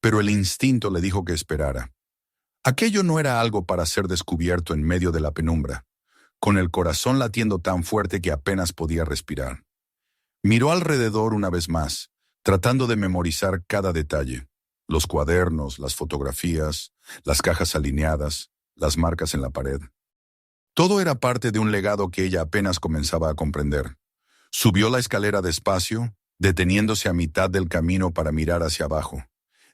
pero el instinto le dijo que esperara. Aquello no era algo para ser descubierto en medio de la penumbra, con el corazón latiendo tan fuerte que apenas podía respirar. Miró alrededor una vez más, tratando de memorizar cada detalle. Los cuadernos, las fotografías, las cajas alineadas, las marcas en la pared. Todo era parte de un legado que ella apenas comenzaba a comprender. Subió la escalera despacio, deteniéndose a mitad del camino para mirar hacia abajo.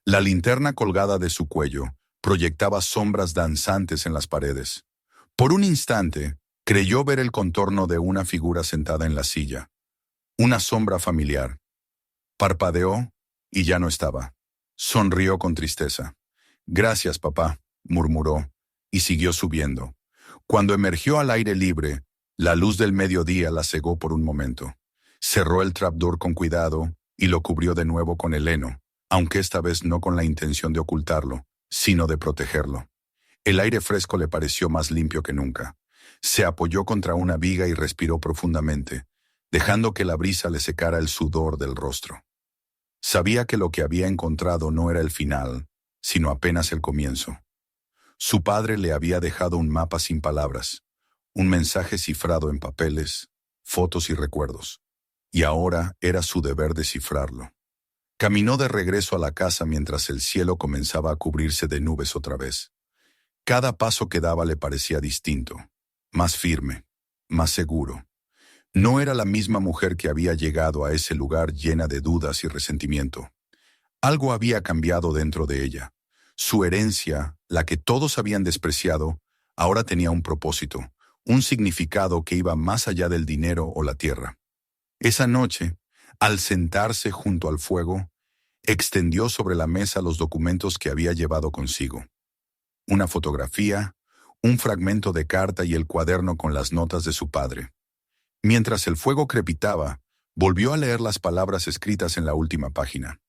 La linterna colgada de su cuello proyectaba sombras danzantes en las paredes. Por un instante, creyó ver el contorno de una figura sentada en la silla. Una sombra familiar. Parpadeó y ya no estaba. Sonrió con tristeza. «Gracias, papá», murmuró, y siguió subiendo. Cuando emergió al aire libre, la luz del mediodía la cegó por un momento. Cerró el trapdoor con cuidado y lo cubrió de nuevo con el heno, aunque esta vez no con la intención de ocultarlo, sino de protegerlo. El aire fresco le pareció más limpio que nunca. Se apoyó contra una viga y respiró profundamente, dejando que la brisa le secara el sudor del rostro. Sabía que lo que había encontrado no era el final, sino apenas el comienzo. Su padre le había dejado un mapa sin palabras, un mensaje cifrado en papeles, fotos y recuerdos, y ahora era su deber descifrarlo. Caminó de regreso a la casa mientras el cielo comenzaba a cubrirse de nubes otra vez. Cada paso que daba le parecía distinto, más firme, más seguro. No era la misma mujer que había llegado a ese lugar llena de dudas y resentimiento. Algo había cambiado dentro de ella. Su herencia, la que todos habían despreciado, ahora tenía un propósito, un significado que iba más allá del dinero o la tierra. Esa noche, al sentarse junto al fuego, extendió sobre la mesa los documentos que había llevado consigo. Una fotografía, un fragmento de carta y el cuaderno con las notas de su padre. Mientras el fuego crepitaba, volvió a leer las palabras escritas en la última página.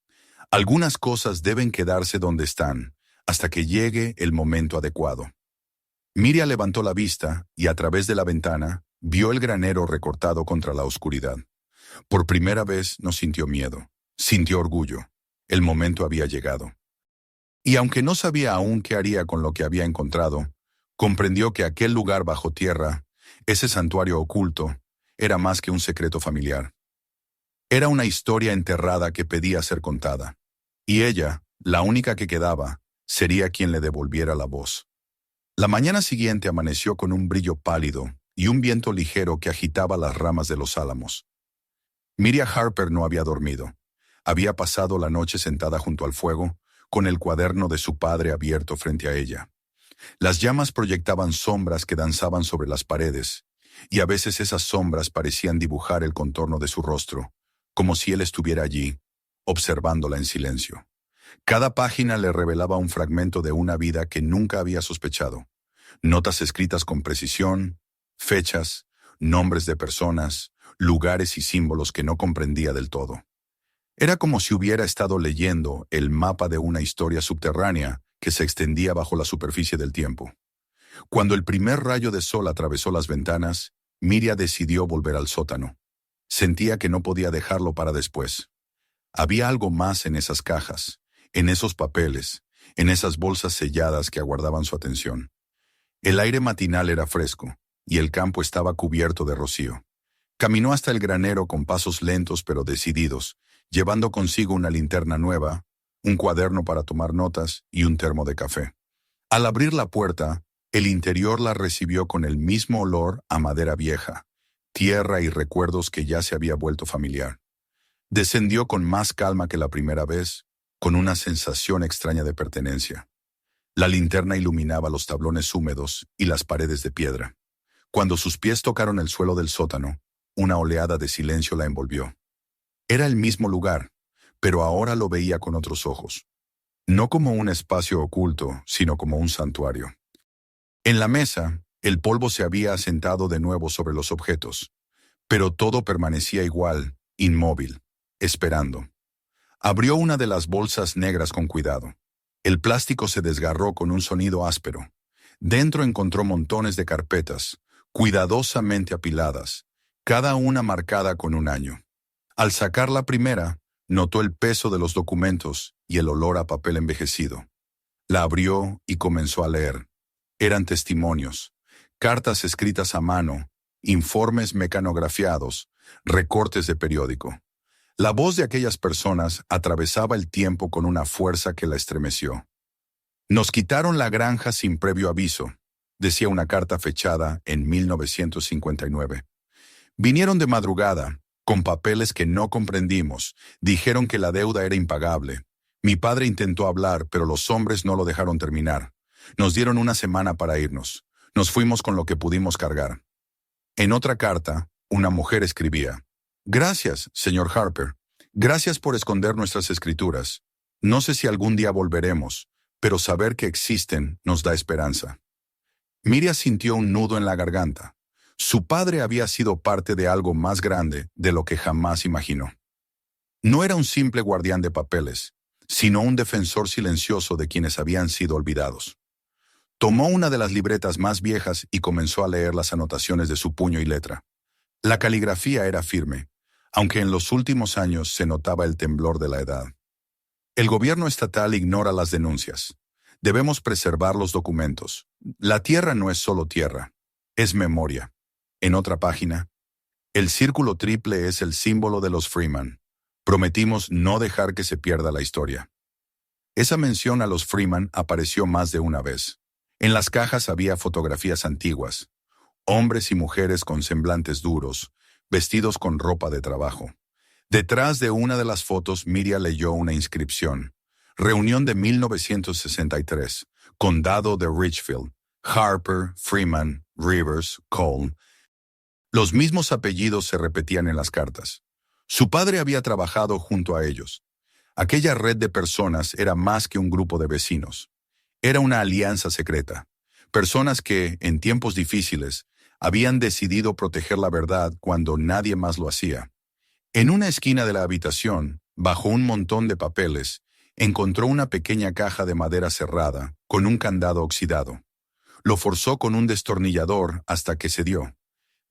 Algunas cosas deben quedarse donde están, hasta que llegue el momento adecuado. Miria levantó la vista y a través de la ventana vio el granero recortado contra la oscuridad. Por primera vez no sintió miedo, sintió orgullo. El momento había llegado. Y aunque no sabía aún qué haría con lo que había encontrado, comprendió que aquel lugar bajo tierra, ese santuario oculto, era más que un secreto familiar. Era una historia enterrada que pedía ser contada. Y ella, la única que quedaba, sería quien le devolviera la voz. La mañana siguiente amaneció con un brillo pálido y un viento ligero que agitaba las ramas de los álamos. Miriam Harper no había dormido. Había pasado la noche sentada junto al fuego, con el cuaderno de su padre abierto frente a ella. Las llamas proyectaban sombras que danzaban sobre las paredes, y a veces esas sombras parecían dibujar el contorno de su rostro, como si él estuviera allí, observándola en silencio. Cada página le revelaba un fragmento de una vida que nunca había sospechado. Notas escritas con precisión, fechas, nombres de personas, lugares y símbolos que no comprendía del todo. Era como si hubiera estado leyendo el mapa de una historia subterránea que se extendía bajo la superficie del tiempo. Cuando el primer rayo de sol atravesó las ventanas, Miriam decidió volver al sótano. Sentía que no podía dejarlo para después. Había algo más en esas cajas, en esos papeles, en esas bolsas selladas que aguardaban su atención. El aire matinal era fresco, y el campo estaba cubierto de rocío. Caminó hasta el granero con pasos lentos pero decididos, llevando consigo una linterna nueva, un cuaderno para tomar notas y un termo de café. Al abrir la puerta, el interior la recibió con el mismo olor a madera vieja, tierra y recuerdos que ya se había vuelto familiar. Descendió con más calma que la primera vez, con una sensación extraña de pertenencia. La linterna iluminaba los tablones húmedos y las paredes de piedra. Cuando sus pies tocaron el suelo del sótano, una oleada de silencio la envolvió. Era el mismo lugar, pero ahora lo veía con otros ojos. No como un espacio oculto, sino como un santuario. En la mesa, el polvo se había asentado de nuevo sobre los objetos, pero todo permanecía igual, inmóvil, esperando. Abrió una de las bolsas negras con cuidado. El plástico se desgarró con un sonido áspero. Dentro encontró montones de carpetas, cuidadosamente apiladas, cada una marcada con un año. Al sacar la primera, notó el peso de los documentos y el olor a papel envejecido. La abrió y comenzó a leer. Eran testimonios, cartas escritas a mano, informes mecanografiados, recortes de periódico. La voz de aquellas personas atravesaba el tiempo con una fuerza que la estremeció. Nos quitaron la granja sin previo aviso, decía una carta fechada en 1959. Vinieron de madrugada, con papeles que no comprendimos, dijeron que la deuda era impagable. Mi padre intentó hablar, pero los hombres no lo dejaron terminar. Nos dieron una semana para irnos. Nos fuimos con lo que pudimos cargar. En otra carta, una mujer escribía: Gracias, señor Harper. Gracias por esconder nuestras escrituras. No sé si algún día volveremos, pero saber que existen nos da esperanza. Miriam sintió un nudo en la garganta. Su padre había sido parte de algo más grande de lo que jamás imaginó. No era un simple guardián de papeles, sino un defensor silencioso de quienes habían sido olvidados. Tomó una de las libretas más viejas y comenzó a leer las anotaciones de su puño y letra. La caligrafía era firme, aunque en los últimos años se notaba el temblor de la edad. El gobierno estatal ignora las denuncias. Debemos preservar los documentos. La tierra no es solo tierra, es memoria. En otra página, el círculo triple es el símbolo de los Freeman. Prometimos no dejar que se pierda la historia. Esa mención a los Freeman apareció más de una vez. En las cajas había fotografías antiguas, hombres y mujeres con semblantes duros, vestidos con ropa de trabajo. Detrás de una de las fotos, Miriam leyó una inscripción. Reunión de 1963, Condado de Richfield, Harper, Freeman, Rivers, Cole. Los mismos apellidos se repetían en las cartas. Su padre había trabajado junto a ellos. Aquella red de personas era más que un grupo de vecinos. Era una alianza secreta. Personas que, en tiempos difíciles, habían decidido proteger la verdad cuando nadie más lo hacía. En una esquina de la habitación, bajo un montón de papeles, encontró una pequeña caja de madera cerrada, con un candado oxidado. Lo forzó con un destornillador hasta que cedió.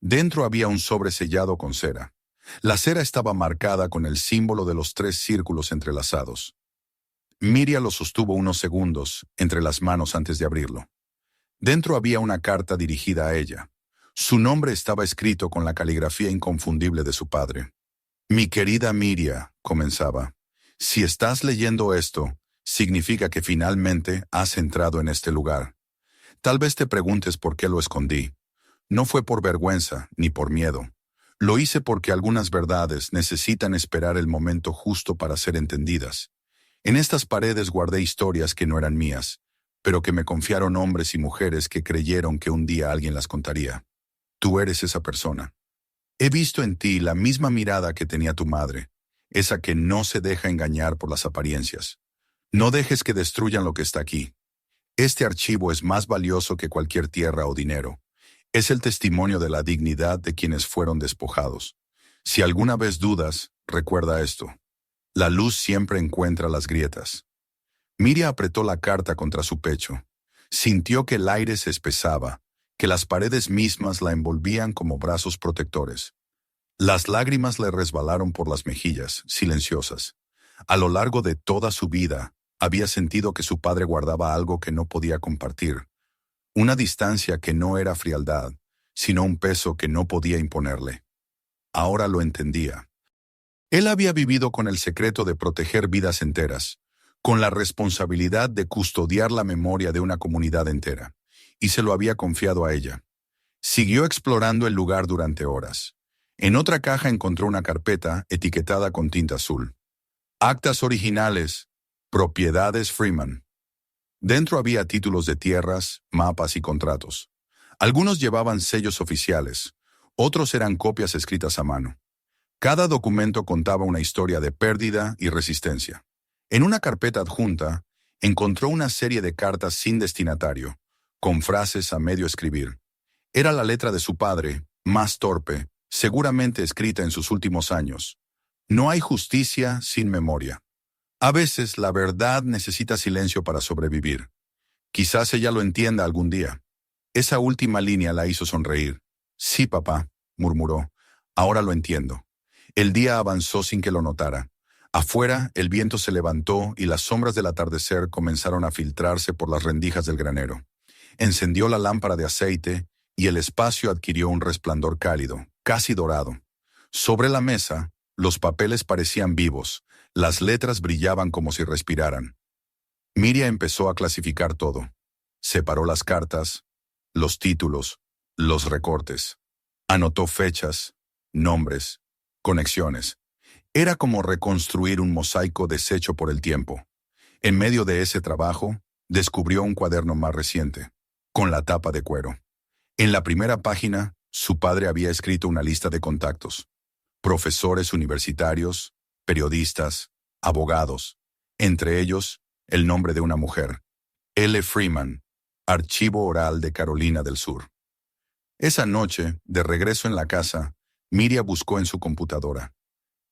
Dentro había un sobre sellado con cera. La cera estaba marcada con el símbolo de los 3 círculos entrelazados. Miriam lo sostuvo unos segundos entre las manos antes de abrirlo. Dentro había una carta dirigida a ella. Su nombre estaba escrito con la caligrafía inconfundible de su padre. Mi querida Miria, comenzaba, si estás leyendo esto, significa que finalmente has entrado en este lugar. Tal vez te preguntes por qué lo escondí. No fue por vergüenza ni por miedo. Lo hice porque algunas verdades necesitan esperar el momento justo para ser entendidas. En estas paredes guardé historias que no eran mías, pero que me confiaron hombres y mujeres que creyeron que un día alguien las contaría. Tú eres esa persona. He visto en ti la misma mirada que tenía tu madre, esa que no se deja engañar por las apariencias. No dejes que destruyan lo que está aquí. Este archivo es más valioso que cualquier tierra o dinero. Es el testimonio de la dignidad de quienes fueron despojados. Si alguna vez dudas, recuerda esto. La luz siempre encuentra las grietas. Miria apretó la carta contra su pecho. Sintió que el aire se espesaba, que las paredes mismas la envolvían como brazos protectores. Las lágrimas le resbalaron por las mejillas, silenciosas. A lo largo de toda su vida, había sentido que su padre guardaba algo que no podía compartir. Una distancia que no era frialdad, sino un peso que no podía imponerle. Ahora lo entendía. Él había vivido con el secreto de proteger vidas enteras, con la responsabilidad de custodiar la memoria de una comunidad entera, y se lo había confiado a ella. Siguió explorando el lugar durante horas. En otra caja encontró una carpeta etiquetada con tinta azul. Actas originales, propiedades Freeman. Dentro había títulos de tierras, mapas y contratos. Algunos llevaban sellos oficiales, otros eran copias escritas a mano. Cada documento contaba una historia de pérdida y resistencia. En una carpeta adjunta, encontró una serie de cartas sin destinatario, con frases a medio escribir. Era la letra de su padre, más torpe, seguramente escrita en sus últimos años. No hay justicia sin memoria. A veces la verdad necesita silencio para sobrevivir. Quizás ella lo entienda algún día. Esa última línea la hizo sonreír. Sí, papá, murmuró. Ahora lo entiendo. El día avanzó sin que lo notara. Afuera, el viento se levantó y las sombras del atardecer comenzaron a filtrarse por las rendijas del granero. Encendió la lámpara de aceite y el espacio adquirió un resplandor cálido, casi dorado. Sobre la mesa, los papeles parecían vivos, las letras brillaban como si respiraran. Miria empezó a clasificar todo. Separó las cartas, los títulos, los recortes. Anotó fechas, nombres, conexiones. Era como reconstruir un mosaico deshecho por el tiempo. En medio de ese trabajo, descubrió un cuaderno más reciente, con la tapa de cuero. En la primera página, su padre había escrito una lista de contactos. Profesores universitarios, periodistas, abogados. Entre ellos, el nombre de una mujer. L. Freeman, Archivo Oral de Carolina del Sur. Esa noche, de regreso en la casa, Miria buscó en su computadora.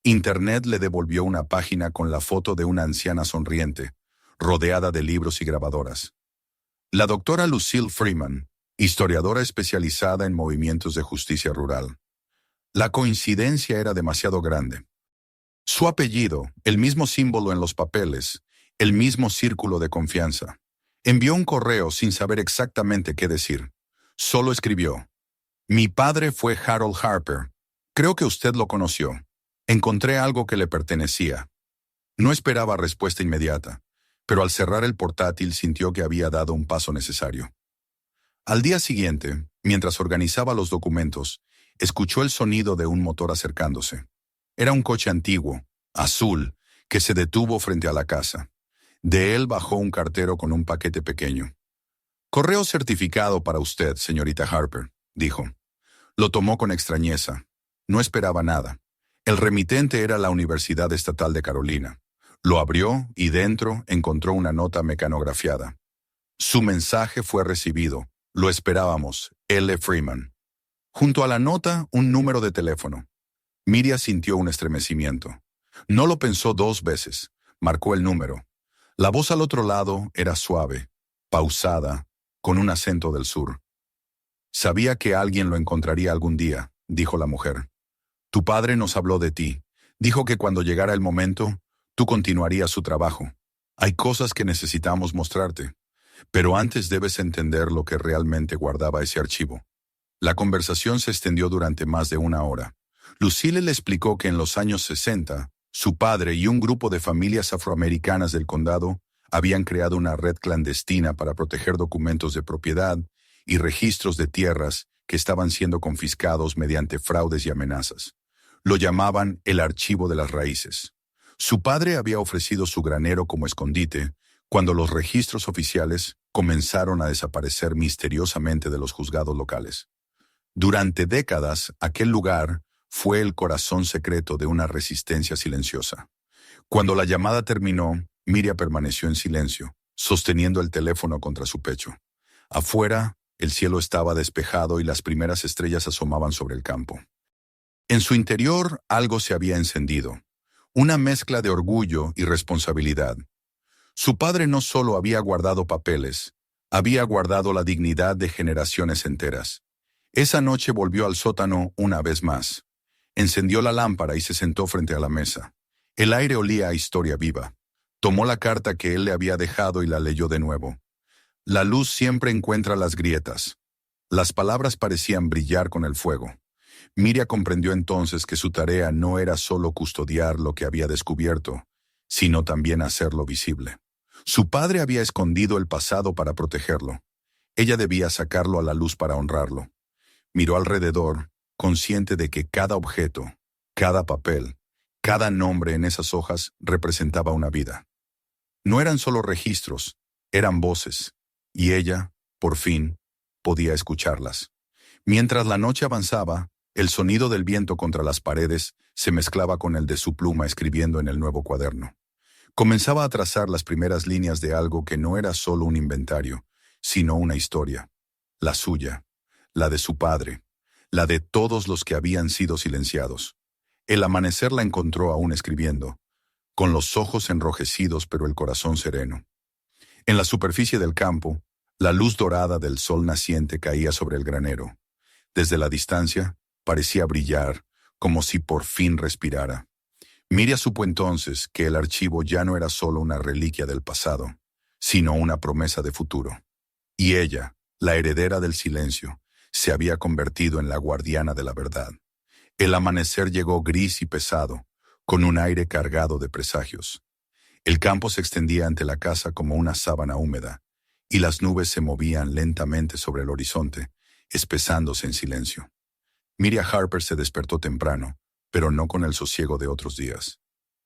Internet le devolvió una página con la foto de una anciana sonriente, rodeada de libros y grabadoras. La doctora Lucille Freeman, historiadora especializada en movimientos de justicia rural. La coincidencia era demasiado grande. Su apellido, el mismo símbolo en los papeles, el mismo círculo de confianza. Envió un correo sin saber exactamente qué decir. Solo escribió: Mi padre fue Harold Harper. Creo que usted lo conoció. Encontré algo que le pertenecía. No esperaba respuesta inmediata, pero al cerrar el portátil sintió que había dado un paso necesario. Al día siguiente, mientras organizaba los documentos, escuchó el sonido de un motor acercándose. Era un coche antiguo, azul, que se detuvo frente a la casa. De él bajó un cartero con un paquete pequeño. «Correo certificado para usted, señorita Harper», dijo. Lo tomó con extrañeza. No esperaba nada. El remitente era la Universidad Estatal de Carolina. Lo abrió y dentro encontró una nota mecanografiada. Su mensaje fue recibido. Lo esperábamos, L. Freeman. Junto a la nota, un número de teléfono. Miria sintió un estremecimiento. No lo pensó dos veces. Marcó el número. La voz al otro lado era suave, pausada, con un acento del sur. «Sabía que alguien lo encontraría algún día», dijo la mujer. «Tu padre nos habló de ti. Dijo que cuando llegara el momento, tú continuarías su trabajo. Hay cosas que necesitamos mostrarte, pero antes debes entender lo que realmente guardaba ese archivo». La conversación se extendió durante más de una hora. Lucille le explicó que en los años 60, su padre y un grupo de familias afroamericanas del condado habían creado una red clandestina para proteger documentos de propiedad y registros de tierras que estaban siendo confiscados mediante fraudes y amenazas. Lo llamaban el Archivo de las Raíces. Su padre había ofrecido su granero como escondite cuando los registros oficiales comenzaron a desaparecer misteriosamente de los juzgados locales. Durante décadas, aquel lugar fue el corazón secreto de una resistencia silenciosa. Cuando la llamada terminó, Miria permaneció en silencio, sosteniendo el teléfono contra su pecho. Afuera, el cielo estaba despejado y las primeras estrellas asomaban sobre el campo. En su interior, algo se había encendido, una mezcla de orgullo y responsabilidad. Su padre no solo había guardado papeles, había guardado la dignidad de generaciones enteras. Esa noche volvió al sótano una vez más. Encendió la lámpara y se sentó frente a la mesa. El aire olía a historia viva. Tomó la carta que él le había dejado y la leyó de nuevo. La luz siempre encuentra las grietas. Las palabras parecían brillar con el fuego. Miria comprendió entonces que su tarea no era solo custodiar lo que había descubierto, sino también hacerlo visible. Su padre había escondido el pasado para protegerlo. Ella debía sacarlo a la luz para honrarlo. Miró alrededor, consciente de que cada objeto, cada papel, cada nombre en esas hojas representaba una vida. No eran solo registros, eran voces, y ella, por fin, podía escucharlas. Mientras la noche avanzaba, el sonido del viento contra las paredes se mezclaba con el de su pluma escribiendo en el nuevo cuaderno. Comenzaba a trazar las primeras líneas de algo que no era solo un inventario, sino una historia. La suya, la de su padre, la de todos los que habían sido silenciados. El amanecer la encontró aún escribiendo, con los ojos enrojecidos pero el corazón sereno. En la superficie del campo, la luz dorada del sol naciente caía sobre el granero. Desde la distancia, parecía brillar, como si por fin respirara. Miria supo entonces que el archivo ya no era solo una reliquia del pasado, sino una promesa de futuro. Y ella, la heredera del silencio, se había convertido en la guardiana de la verdad. El amanecer llegó gris y pesado, con un aire cargado de presagios. El campo se extendía ante la casa como una sábana húmeda, y las nubes se movían lentamente sobre el horizonte, espesándose en silencio. Miria Harper se despertó temprano, pero no con el sosiego de otros días.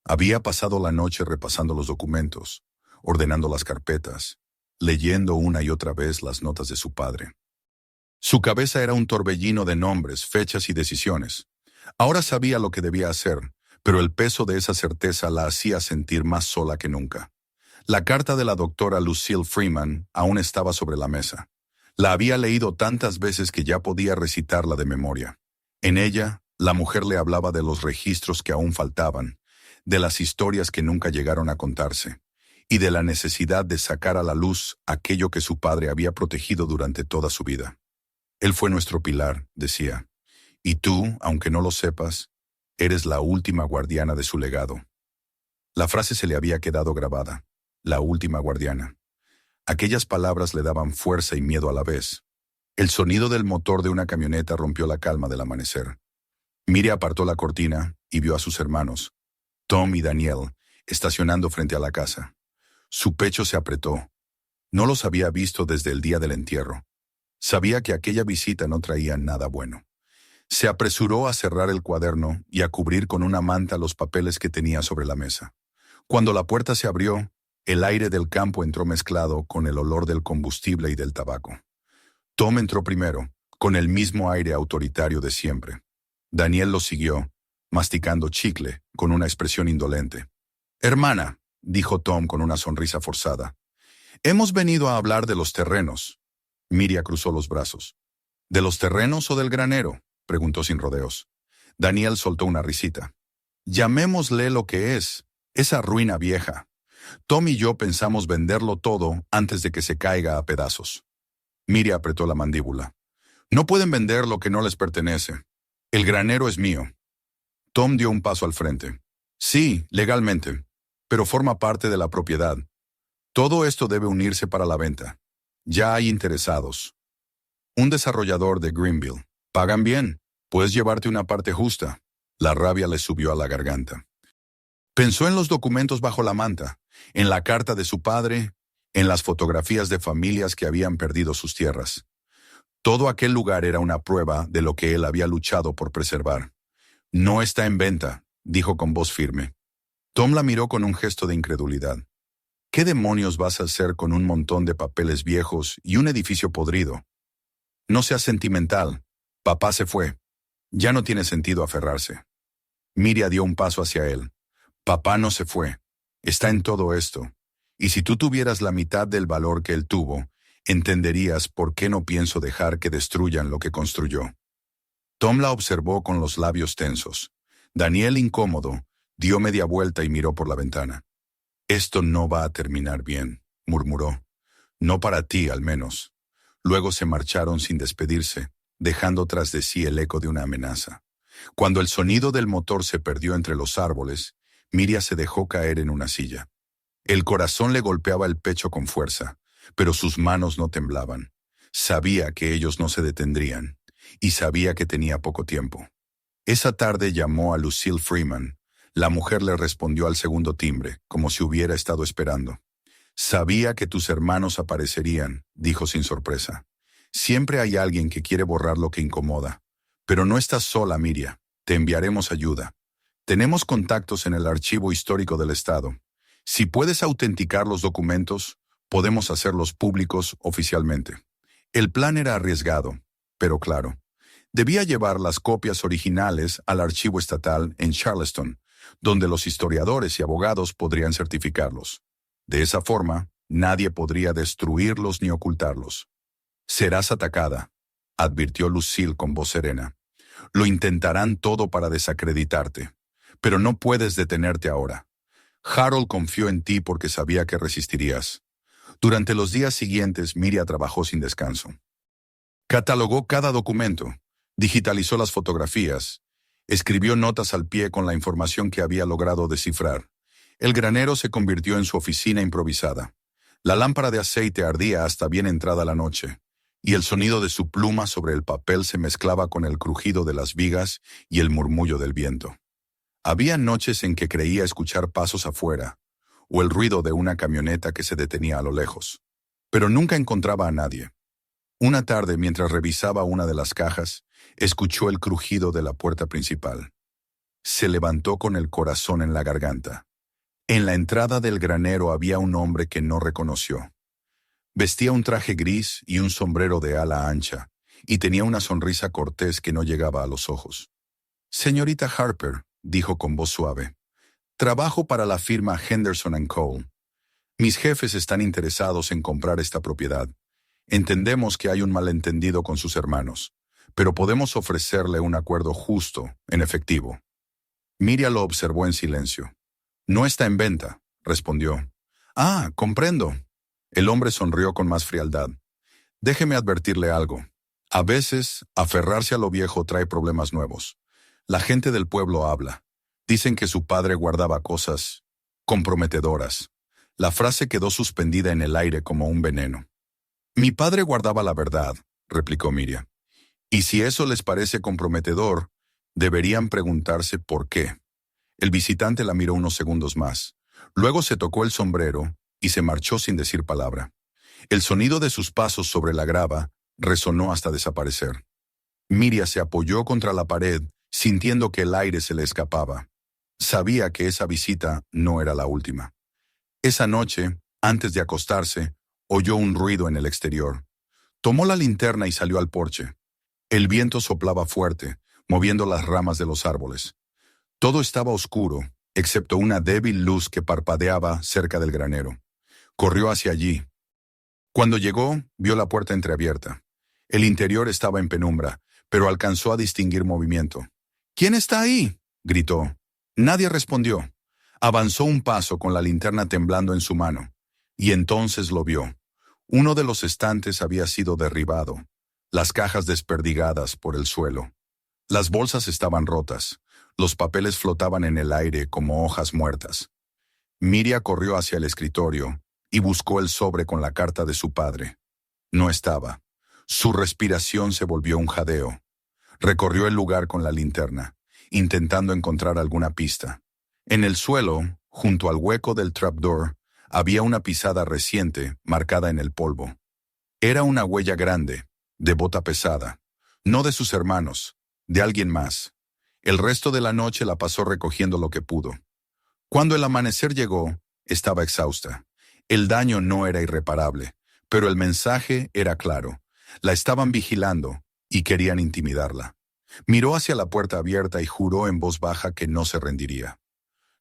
Había pasado la noche repasando los documentos, ordenando las carpetas, leyendo una y otra vez las notas de su padre. Su cabeza era un torbellino de nombres, fechas y decisiones. Ahora sabía lo que debía hacer, pero el peso de esa certeza la hacía sentir más sola que nunca. La carta de la doctora Lucille Freeman aún estaba sobre la mesa. La había leído tantas veces que ya podía recitarla de memoria. En ella, la mujer le hablaba de los registros que aún faltaban, de las historias que nunca llegaron a contarse, y de la necesidad de sacar a la luz aquello que su padre había protegido durante toda su vida. Él fue nuestro pilar, decía, y tú, aunque no lo sepas, eres la última guardiana de su legado. La frase se le había quedado grabada, la última guardiana. Aquellas palabras le daban fuerza y miedo a la vez. El sonido del motor de una camioneta rompió la calma del amanecer. Miria apartó la cortina y vio a sus hermanos, Tom y Daniel, estacionando frente a la casa. Su pecho se apretó. No los había visto desde el día del entierro. Sabía que aquella visita no traía nada bueno. Se apresuró a cerrar el cuaderno y a cubrir con una manta los papeles que tenía sobre la mesa. Cuando la puerta se abrió, el aire del campo entró mezclado con el olor del combustible y del tabaco. Tom entró primero, con el mismo aire autoritario de siempre. Daniel lo siguió, masticando chicle, con una expresión indolente. «Hermana», dijo Tom con una sonrisa forzada, «hemos venido a hablar de los terrenos». Miria cruzó los brazos. «¿De los terrenos o del granero?», preguntó sin rodeos. Daniel soltó una risita. «Llamémosle lo que es, esa ruina vieja. Tom y yo pensamos venderlo todo antes de que se caiga a pedazos». Miria apretó la mandíbula. «No pueden vender lo que no les pertenece. El granero es mío». Tom dio un paso al frente. «Sí, legalmente, pero forma parte de la propiedad. Todo esto debe unirse para la venta. Ya hay interesados. Un desarrollador de Greenville. Pagan bien. Puedes llevarte una parte justa. La rabia le subió a la garganta. Pensó en los documentos bajo la manta, en la carta de su padre, en las fotografías de familias que habían perdido sus tierras. Todo aquel lugar era una prueba de lo que él había luchado por preservar. No está en venta, dijo con voz firme. Tom la miró con un gesto de incredulidad. ¿Qué demonios vas a hacer con un montón de papeles viejos y un edificio podrido? No seas sentimental. Papá se fue. Ya no tiene sentido aferrarse. Miria dio un paso hacia él. Papá no se fue. Está en todo esto. Y si tú tuvieras la mitad del valor que él tuvo, entenderías por qué no pienso dejar que destruyan lo que construyó. Tom la observó con los labios tensos. Daniel, incómodo, dio media vuelta y miró por la ventana. Esto no va a terminar bien, murmuró. No para ti, al menos. Luego se marcharon sin despedirse, dejando tras de sí el eco de una amenaza. Cuando el sonido del motor se perdió entre los árboles, Miria se dejó caer en una silla. El corazón le golpeaba el pecho con fuerza, pero sus manos no temblaban. Sabía que ellos no se detendrían, y sabía que tenía poco tiempo. Esa tarde llamó a Lucille Freeman. La mujer le respondió al segundo timbre, como si hubiera estado esperando. Sabía que tus hermanos aparecerían, dijo sin sorpresa. Siempre hay alguien que quiere borrar lo que incomoda. Pero no estás sola, Miria. Te enviaremos ayuda. Tenemos contactos en el archivo histórico del Estado. Si puedes autenticar los documentos, podemos hacerlos públicos oficialmente. El plan era arriesgado, pero claro. Debía llevar las copias originales al archivo estatal en Charleston, donde los historiadores y abogados podrían certificarlos. De esa forma, nadie podría destruirlos ni ocultarlos. Serás atacada, advirtió Lucille con voz serena. Lo intentarán todo para desacreditarte, pero no puedes detenerte ahora. Harold confió en ti porque sabía que resistirías. Durante los días siguientes, Miria trabajó sin descanso. Catalogó cada documento, digitalizó las fotografías, escribió notas al pie con la información que había logrado descifrar. El granero se convirtió en su oficina improvisada. La lámpara de aceite ardía hasta bien entrada la noche, y el sonido de su pluma sobre el papel se mezclaba con el crujido de las vigas y el murmullo del viento. Había noches en que creía escuchar pasos afuera, o el ruido de una camioneta que se detenía a lo lejos, pero nunca encontraba a nadie. Una tarde, mientras revisaba una de las cajas, escuchó el crujido de la puerta principal. Se levantó con el corazón en la garganta. En la entrada del granero había un hombre que no reconoció. Vestía un traje gris y un sombrero de ala ancha, y tenía una sonrisa cortés que no llegaba a los ojos. «Señorita Harper», dijo con voz suave, «trabajo para la firma Henderson & Cole. Mis jefes están interesados en comprar esta propiedad. Entendemos que hay un malentendido con sus hermanos, pero podemos ofrecerle un acuerdo justo, en efectivo». Miria lo observó en silencio. «No está en venta», respondió. «Ah, comprendo». El hombre sonrió con más frialdad. «Déjeme advertirle algo. A veces, aferrarse a lo viejo trae problemas nuevos. La gente del pueblo habla. Dicen que su padre guardaba cosas comprometedoras. La frase quedó suspendida en el aire como un veneno. «Mi padre guardaba la verdad», replicó Miria. «Y si eso les parece comprometedor, deberían preguntarse por qué». El visitante la miró unos segundos más. Luego se tocó el sombrero y se marchó sin decir palabra. El sonido de sus pasos sobre la grava resonó hasta desaparecer. Miria se apoyó contra la pared, sintiendo que el aire se le escapaba. Sabía que esa visita no era la última. Esa noche, antes de acostarse, oyó un ruido en el exterior. Tomó la linterna y salió al porche. El viento soplaba fuerte, moviendo las ramas de los árboles. Todo estaba oscuro, excepto una débil luz que parpadeaba cerca del granero. Corrió hacia allí. Cuando llegó, vio la puerta entreabierta. El interior estaba en penumbra, pero alcanzó a distinguir movimiento. «¿Quién está ahí?», gritó. Nadie respondió. Avanzó un paso con la linterna temblando en su mano, y entonces lo vio. Uno de los estantes había sido derribado, las cajas desperdigadas por el suelo. Las bolsas estaban rotas, los papeles flotaban en el aire como hojas muertas. Miria corrió hacia el escritorio y buscó el sobre con la carta de su padre. No estaba. Su respiración se volvió un jadeo. Recorrió el lugar con la linterna, intentando encontrar alguna pista. En el suelo, junto al hueco del trapdoor, había una pisada reciente marcada en el polvo. Era una huella grande, de bota pesada, no de sus hermanos, de alguien más. El resto de la noche la pasó recogiendo lo que pudo. Cuando el amanecer llegó, estaba exhausta. El daño no era irreparable, pero el mensaje era claro. La estaban vigilando y querían intimidarla. Miró hacia la puerta abierta y juró en voz baja que no se rendiría.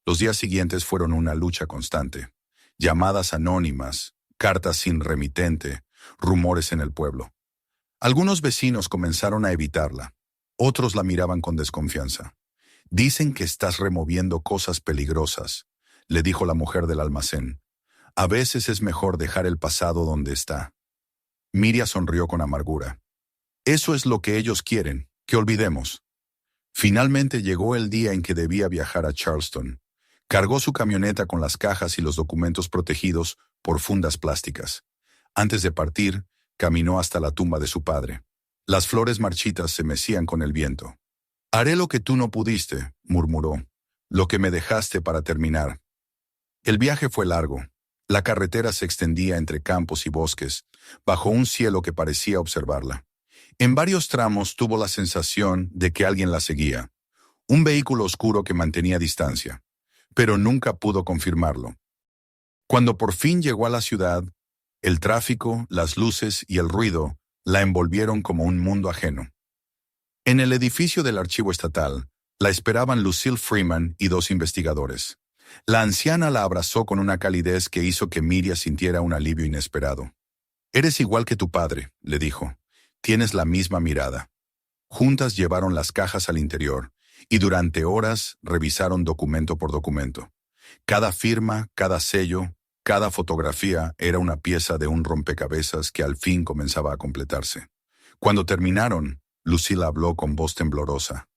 Los días siguientes fueron una lucha constante. Llamadas anónimas, cartas sin remitente, rumores en el pueblo. Algunos vecinos comenzaron a evitarla. Otros la miraban con desconfianza. «Dicen que estás removiendo cosas peligrosas», le dijo la mujer del almacén. «A veces es mejor dejar el pasado donde está». Miria sonrió con amargura. «Eso es lo que ellos quieren, que olvidemos». Finalmente llegó el día en que debía viajar a Charleston. Cargó su camioneta con las cajas y los documentos protegidos por fundas plásticas. Antes de partir, caminó hasta la tumba de su padre. Las flores marchitas se mecían con el viento. «Haré lo que tú no pudiste», murmuró, «lo que me dejaste para terminar». El viaje fue largo. La carretera se extendía entre campos y bosques, bajo un cielo que parecía observarla. En varios tramos tuvo la sensación de que alguien la seguía, un vehículo oscuro que mantenía distancia, pero nunca pudo confirmarlo. Cuando por fin llegó a la ciudad, el tráfico, las luces y el ruido la envolvieron como un mundo ajeno. En el edificio del archivo estatal, la esperaban Lucille Freeman y 2 investigadores. La anciana la abrazó con una calidez que hizo que Miria sintiera un alivio inesperado. «Eres igual que tu padre», le dijo. «Tienes la misma mirada». Juntas llevaron las cajas al interior y durante horas revisaron documento por documento. Cada firma, cada sello, cada fotografía era una pieza de un rompecabezas que al fin comenzaba a completarse. Cuando terminaron, Lucille habló con voz temblorosa.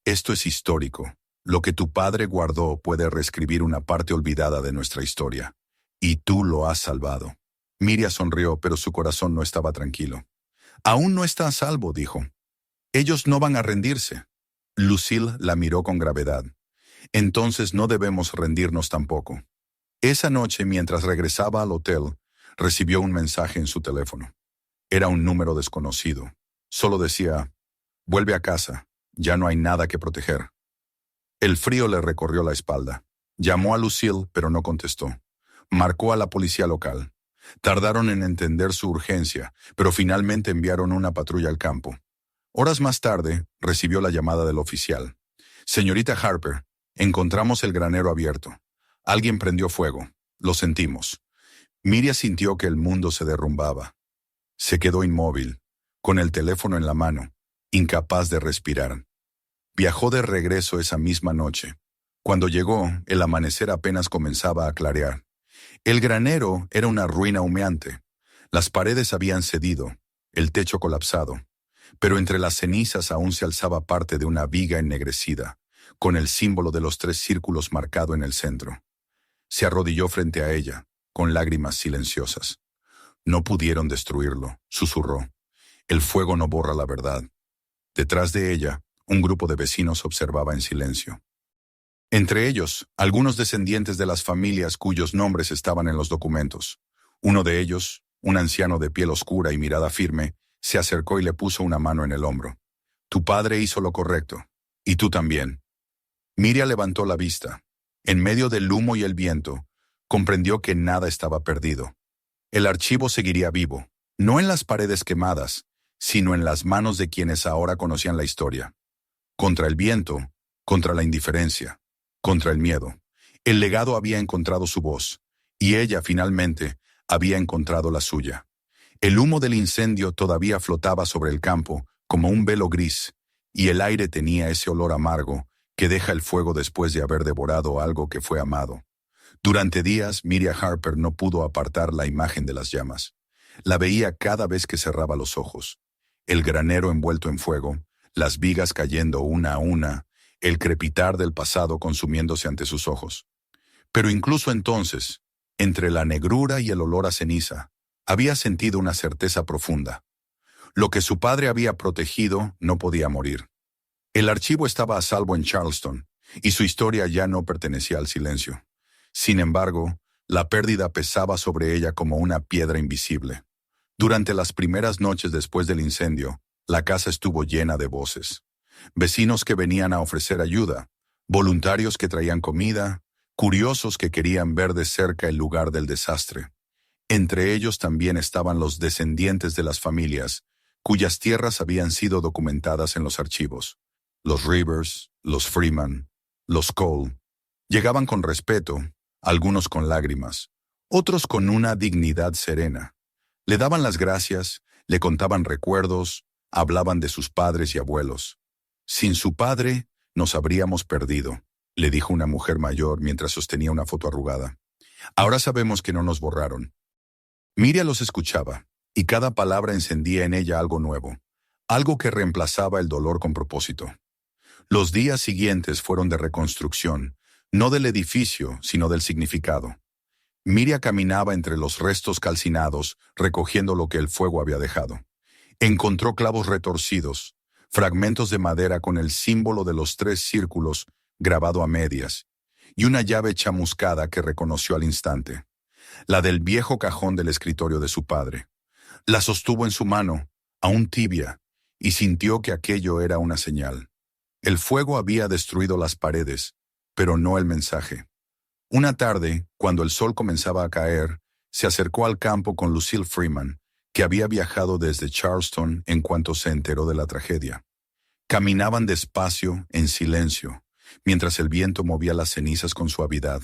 «Esto es histórico. Lo que tu padre guardó puede reescribir una parte olvidada de nuestra historia. Y tú lo has salvado». Miria sonrió, pero su corazón no estaba tranquilo. «Aún no está a salvo», dijo. «Ellos no van a rendirse». Lucille la miró con gravedad. «Entonces no debemos rendirnos tampoco». Esa noche, mientras regresaba al hotel, recibió un mensaje en su teléfono. Era un número desconocido. Solo decía: «Vuelve a casa, ya no hay nada que proteger». El frío le recorrió la espalda. Llamó a Lucille, pero no contestó. Marcó a la policía local. Tardaron en entender su urgencia, pero finalmente enviaron una patrulla al campo. Horas más tarde, recibió la llamada del oficial. «Señorita Harper, encontramos el granero abierto. Alguien prendió fuego. Lo sentimos». Miria sintió que el mundo se derrumbaba. Se quedó inmóvil, con el teléfono en la mano, incapaz de respirar. Viajó de regreso esa misma noche. Cuando llegó, el amanecer apenas comenzaba a clarear. El granero era una ruina humeante. Las paredes habían cedido, el techo colapsado, pero entre las cenizas aún se alzaba parte de una viga ennegrecida, con el símbolo de los 3 círculos marcado en el centro. Se arrodilló frente a ella, con lágrimas silenciosas. «No pudieron destruirlo», susurró. «El fuego no borra la verdad». Detrás de ella, un grupo de vecinos observaba en silencio. Entre ellos, algunos descendientes de las familias cuyos nombres estaban en los documentos. Uno de ellos, un anciano de piel oscura y mirada firme, se acercó y le puso una mano en el hombro. «Tu padre hizo lo correcto, y tú también». Miria levantó la vista. En medio del humo y el viento, comprendió que nada estaba perdido. El archivo seguiría vivo, no en las paredes quemadas, sino en las manos de quienes ahora conocían la historia. Contra el viento, contra la indiferencia, contra el miedo. El legado había encontrado su voz, y ella finalmente había encontrado la suya. El humo del incendio todavía flotaba sobre el campo como un velo gris, y el aire tenía ese olor amargo que deja el fuego después de haber devorado algo que fue amado. Durante días, Miria Harper no pudo apartar la imagen de las llamas. La veía cada vez que cerraba los ojos. El granero envuelto en fuego, las vigas cayendo una a una, el crepitar del pasado consumiéndose ante sus ojos. Pero incluso entonces, entre la negrura y el olor a ceniza, había sentido una certeza profunda. Lo que su padre había protegido no podía morir. El archivo estaba a salvo en Charleston, y su historia ya no pertenecía al silencio. Sin embargo, la pérdida pesaba sobre ella como una piedra invisible. Durante las primeras noches después del incendio, la casa estuvo llena de voces. Vecinos que venían a ofrecer ayuda, voluntarios que traían comida, curiosos que querían ver de cerca el lugar del desastre. Entre ellos también estaban los descendientes de las familias, cuyas tierras habían sido documentadas en los archivos. Los Rivers, los Freeman, los Cole. Llegaban con respeto, algunos con lágrimas, otros con una dignidad serena. Le daban las gracias, le contaban recuerdos, hablaban de sus padres y abuelos. Sin su padre, nos habríamos perdido, le dijo una mujer mayor mientras sostenía una foto arrugada. Ahora sabemos que no nos borraron. Miriam los escuchaba, y cada palabra encendía en ella algo nuevo, algo que reemplazaba el dolor con propósito. Los días siguientes fueron de reconstrucción, no del edificio, sino del significado. Miriam caminaba entre los restos calcinados, recogiendo lo que el fuego había dejado. Encontró clavos retorcidos, fragmentos de madera con el símbolo de los 3 círculos grabado a medias, y una llave chamuscada que reconoció al instante, la del viejo cajón del escritorio de su padre. La sostuvo en su mano, aún tibia, y sintió que aquello era una señal. El fuego había destruido las paredes, pero no el mensaje. Una tarde, cuando el sol comenzaba a caer, se acercó al campo con Lucille Freeman, que había viajado desde Charleston en cuanto se enteró de la tragedia. Caminaban despacio, en silencio, mientras el viento movía las cenizas con suavidad.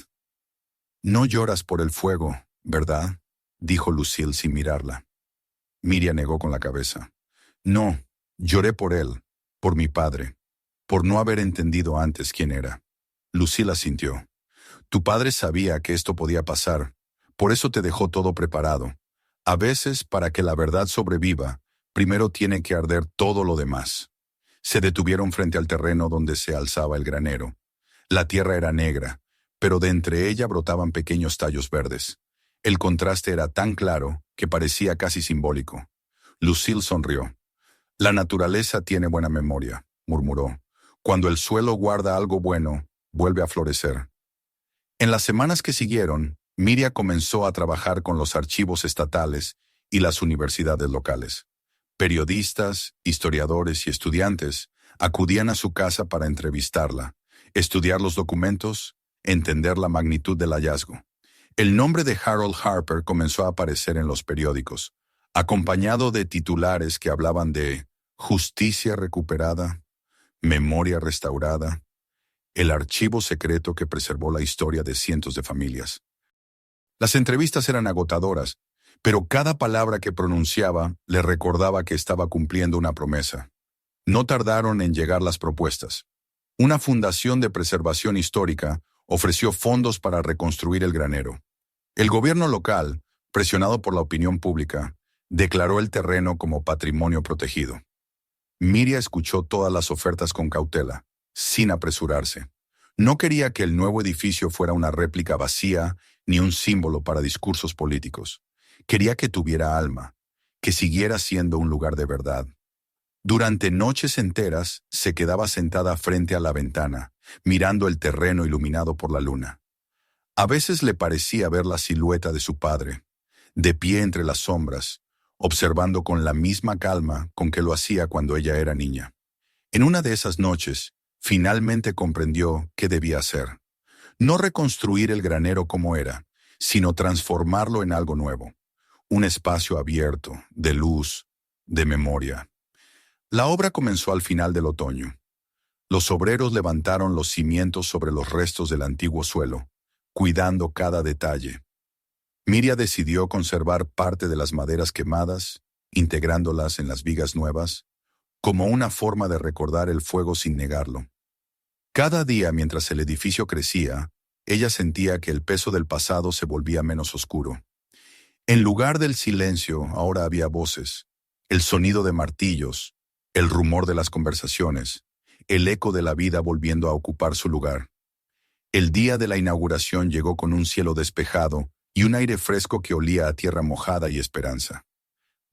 «No lloras por el fuego, ¿verdad?», dijo Lucille sin mirarla. Miriam negó con la cabeza. «No, lloré por él, por mi padre, por no haber entendido antes quién era». Lucille asintió. «Tu padre sabía que esto podía pasar, por eso te dejó todo preparado. A veces, para que la verdad sobreviva, primero tiene que arder todo lo demás». Se detuvieron frente al terreno donde se alzaba el granero. La tierra era negra, pero de entre ella brotaban pequeños tallos verdes. El contraste era tan claro que parecía casi simbólico. Lucille sonrió. «La naturaleza tiene buena memoria», murmuró. «Cuando el suelo guarda algo bueno, vuelve a florecer». En las semanas que siguieron, Miriam comenzó a trabajar con los archivos estatales y las universidades locales. Periodistas, historiadores y estudiantes acudían a su casa para entrevistarla, estudiar los documentos, entender la magnitud del hallazgo. El nombre de Harold Harper comenzó a aparecer en los periódicos, acompañado de titulares que hablaban de justicia recuperada, memoria restaurada, el archivo secreto que preservó la historia de cientos de familias. Las entrevistas eran agotadoras, pero cada palabra que pronunciaba le recordaba que estaba cumpliendo una promesa. No tardaron en llegar las propuestas. Una fundación de preservación histórica ofreció fondos para reconstruir el granero. El gobierno local, presionado por la opinión pública, declaró el terreno como patrimonio protegido. Miriam escuchó todas las ofertas con cautela, sin apresurarse. No quería que el nuevo edificio fuera una réplica vacía ni un símbolo para discursos políticos. Quería que tuviera alma, que siguiera siendo un lugar de verdad. Durante noches enteras se quedaba sentada frente a la ventana, mirando el terreno iluminado por la luna. A veces le parecía ver la silueta de su padre, de pie entre las sombras, observando con la misma calma con que lo hacía cuando ella era niña. En una de esas noches, finalmente comprendió qué debía hacer. No reconstruir el granero como era, sino transformarlo en algo nuevo. Un espacio abierto, de luz, de memoria. La obra comenzó al final del otoño. Los obreros levantaron los cimientos sobre los restos del antiguo suelo, cuidando cada detalle. Miriam decidió conservar parte de las maderas quemadas, integrándolas en las vigas nuevas, como una forma de recordar el fuego sin negarlo. Cada día mientras el edificio crecía, ella sentía que el peso del pasado se volvía menos oscuro. En lugar del silencio, ahora había voces, el sonido de martillos, el rumor de las conversaciones, el eco de la vida volviendo a ocupar su lugar. El día de la inauguración llegó con un cielo despejado y un aire fresco que olía a tierra mojada y esperanza.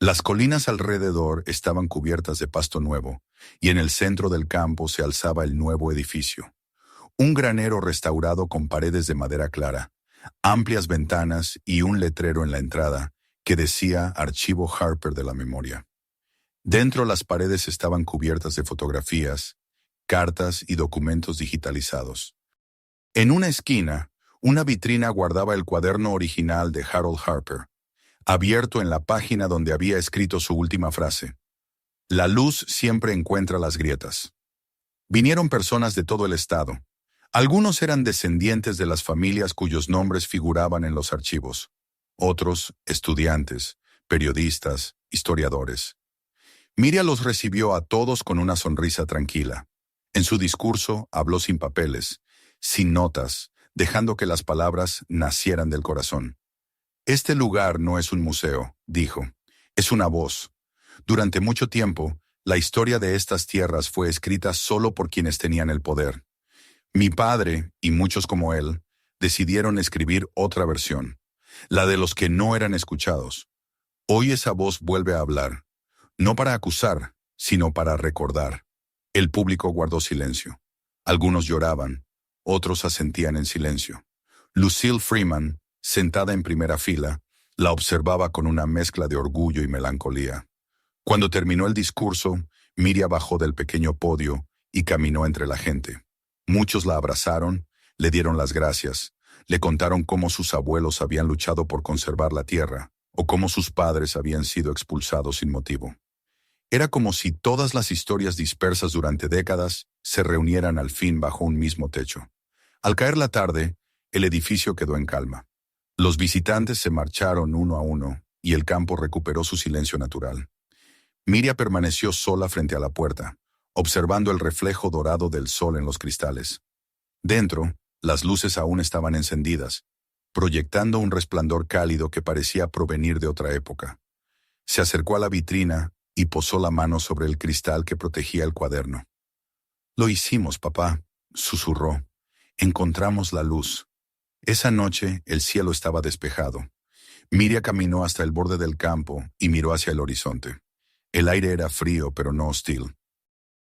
Las colinas alrededor estaban cubiertas de pasto nuevo, y en el centro del campo se alzaba el nuevo edificio. Un granero restaurado con paredes de madera clara, amplias ventanas y un letrero en la entrada que decía Archivo Harper de la Memoria. Dentro las paredes estaban cubiertas de fotografías, cartas y documentos digitalizados. En una esquina, una vitrina guardaba el cuaderno original de Harold Harper, abierto en la página donde había escrito su última frase. La luz siempre encuentra las grietas. Vinieron personas de todo el estado. Algunos eran descendientes de las familias cuyos nombres figuraban en los archivos. Otros, estudiantes, periodistas, historiadores. Miria los recibió a todos con una sonrisa tranquila. En su discurso habló sin papeles, sin notas, dejando que las palabras nacieran del corazón. Este lugar no es un museo, dijo. Es una voz. Durante mucho tiempo, la historia de estas tierras fue escrita solo por quienes tenían el poder. Mi padre, y muchos como él, decidieron escribir otra versión, la de los que no eran escuchados. Hoy esa voz vuelve a hablar, no para acusar, sino para recordar. El público guardó silencio. Algunos lloraban, otros asentían en silencio. Lucille Freeman, sentada en primera fila, la observaba con una mezcla de orgullo y melancolía. Cuando terminó el discurso, Miria bajó del pequeño podio y caminó entre la gente. Muchos la abrazaron, le dieron las gracias, le contaron cómo sus abuelos habían luchado por conservar la tierra, o cómo sus padres habían sido expulsados sin motivo. Era como si todas las historias dispersas durante décadas se reunieran al fin bajo un mismo techo. Al caer la tarde, el edificio quedó en calma. Los visitantes se marcharon uno a uno y el campo recuperó su silencio natural. Miria permaneció sola frente a la puerta, observando el reflejo dorado del sol en los cristales. Dentro, las luces aún estaban encendidas, proyectando un resplandor cálido que parecía provenir de otra época. Se acercó a la vitrina y posó la mano sobre el cristal que protegía el cuaderno. «Lo hicimos, papá», susurró. «Encontramos la luz». Esa noche el cielo estaba despejado. Miria caminó hasta el borde del campo y miró hacia el horizonte. El aire era frío, pero no hostil.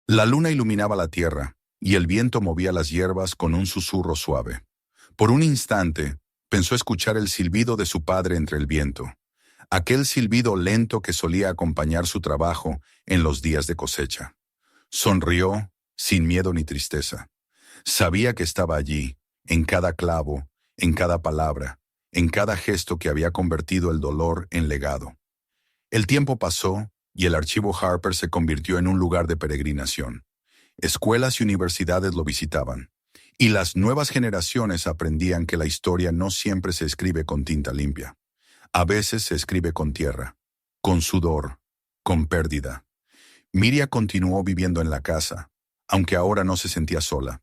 La luna iluminaba la tierra, y el viento movía las hierbas con un susurro suave. Por un instante, pensó escuchar el silbido de su padre entre el viento, aquel silbido lento que solía acompañar su trabajo en los días de cosecha. Sonrió, sin miedo ni tristeza. Sabía que estaba allí, en cada clavo, en cada palabra, en cada gesto que había convertido el dolor en legado. El tiempo pasó, y el archivo Harper se convirtió en un lugar de peregrinación. Escuelas y universidades lo visitaban, y las nuevas generaciones aprendían que la historia no siempre se escribe con tinta limpia. A veces se escribe con tierra, con sudor, con pérdida. Miria continuó viviendo en la casa, aunque ahora no se sentía sola.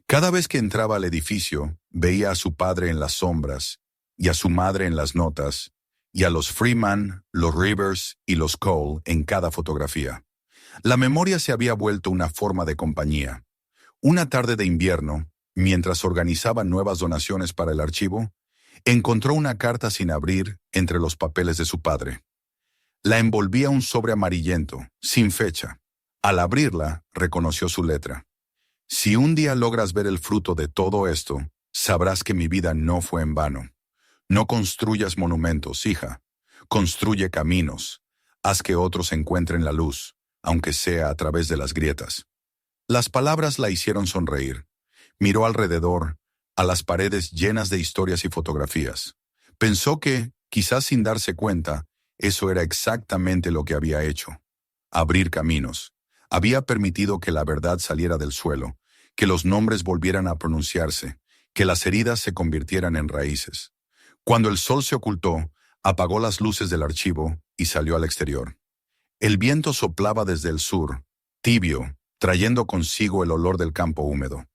Cada vez que entraba al edificio, veía a su padre en las sombras, y a su madre en las notas, y a los Freeman, los Rivers y los Cole en cada fotografía. La memoria se había vuelto una forma de compañía. Una tarde de invierno, mientras organizaba nuevas donaciones para el archivo, encontró una carta sin abrir entre los papeles de su padre. La envolvía un sobre amarillento, sin fecha. Al abrirla, reconoció su letra. «Si un día logras ver el fruto de todo esto, sabrás que mi vida no fue en vano. No construyas monumentos, hija. Construye caminos. Haz que otros encuentren la luz, aunque sea a través de las grietas». Las palabras la hicieron sonreír. Miró alrededor, a las paredes llenas de historias y fotografías. Pensó que, quizás sin darse cuenta, eso era exactamente lo que había hecho. Abrir caminos. Había permitido que la verdad saliera del suelo, que los nombres volvieran a pronunciarse, que las heridas se convirtieran en raíces. Cuando el sol se ocultó, apagó las luces del archivo y salió al exterior. El viento soplaba desde el sur, tibio, trayendo consigo el olor del campo húmedo.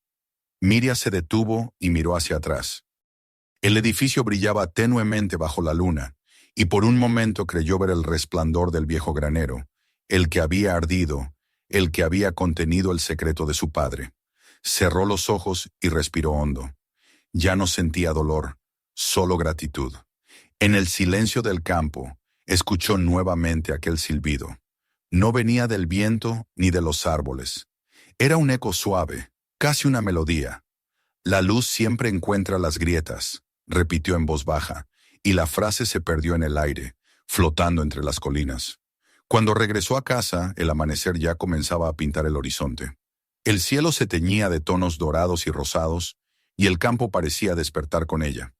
Miria se detuvo y miró hacia atrás. El edificio brillaba tenuemente bajo la luna, y por un momento creyó ver el resplandor del viejo granero, el que había ardido, el que había contenido el secreto de su padre. Cerró los ojos y respiró hondo. Ya no sentía dolor, solo gratitud. En el silencio del campo, escuchó nuevamente aquel silbido. No venía del viento ni de los árboles. Era un eco suave, casi una melodía. La luz siempre encuentra las grietas, repitió en voz baja, y la frase se perdió en el aire, flotando entre las colinas. Cuando regresó a casa, el amanecer ya comenzaba a pintar el horizonte. El cielo se teñía de tonos dorados y rosados, y el campo parecía despertar con ella.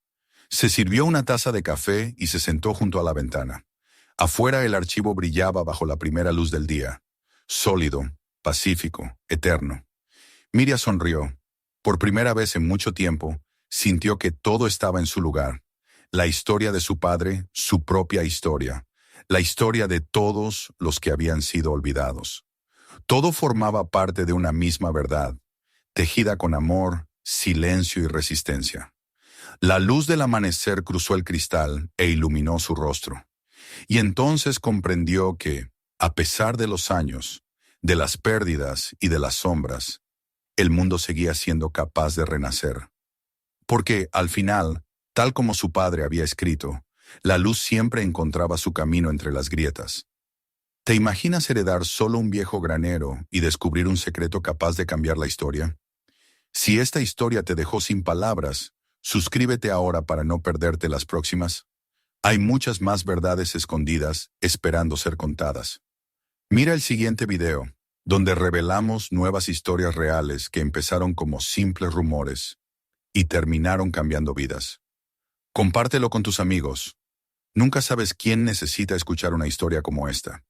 Se sirvió una taza de café y se sentó junto a la ventana. Afuera el archivo brillaba bajo la primera luz del día, sólido, pacífico, eterno. Miriam sonrió. Por primera vez en mucho tiempo, sintió que todo estaba en su lugar. La historia de su padre, su propia historia. La historia de todos los que habían sido olvidados. Todo formaba parte de una misma verdad, tejida con amor, silencio y resistencia. La luz del amanecer cruzó el cristal e iluminó su rostro. Y entonces comprendió que, a pesar de los años, de las pérdidas y de las sombras, el mundo seguía siendo capaz de renacer. Porque, al final, tal como su padre había escrito, la luz siempre encontraba su camino entre las grietas. ¿Te imaginas heredar solo un viejo granero y descubrir un secreto capaz de cambiar la historia? Si esta historia te dejó sin palabras, suscríbete ahora para no perderte las próximas. Hay muchas más verdades escondidas esperando ser contadas. Mira el siguiente video, donde revelamos nuevas historias reales que empezaron como simples rumores y terminaron cambiando vidas. Compártelo con tus amigos. Nunca sabes quién necesita escuchar una historia como esta.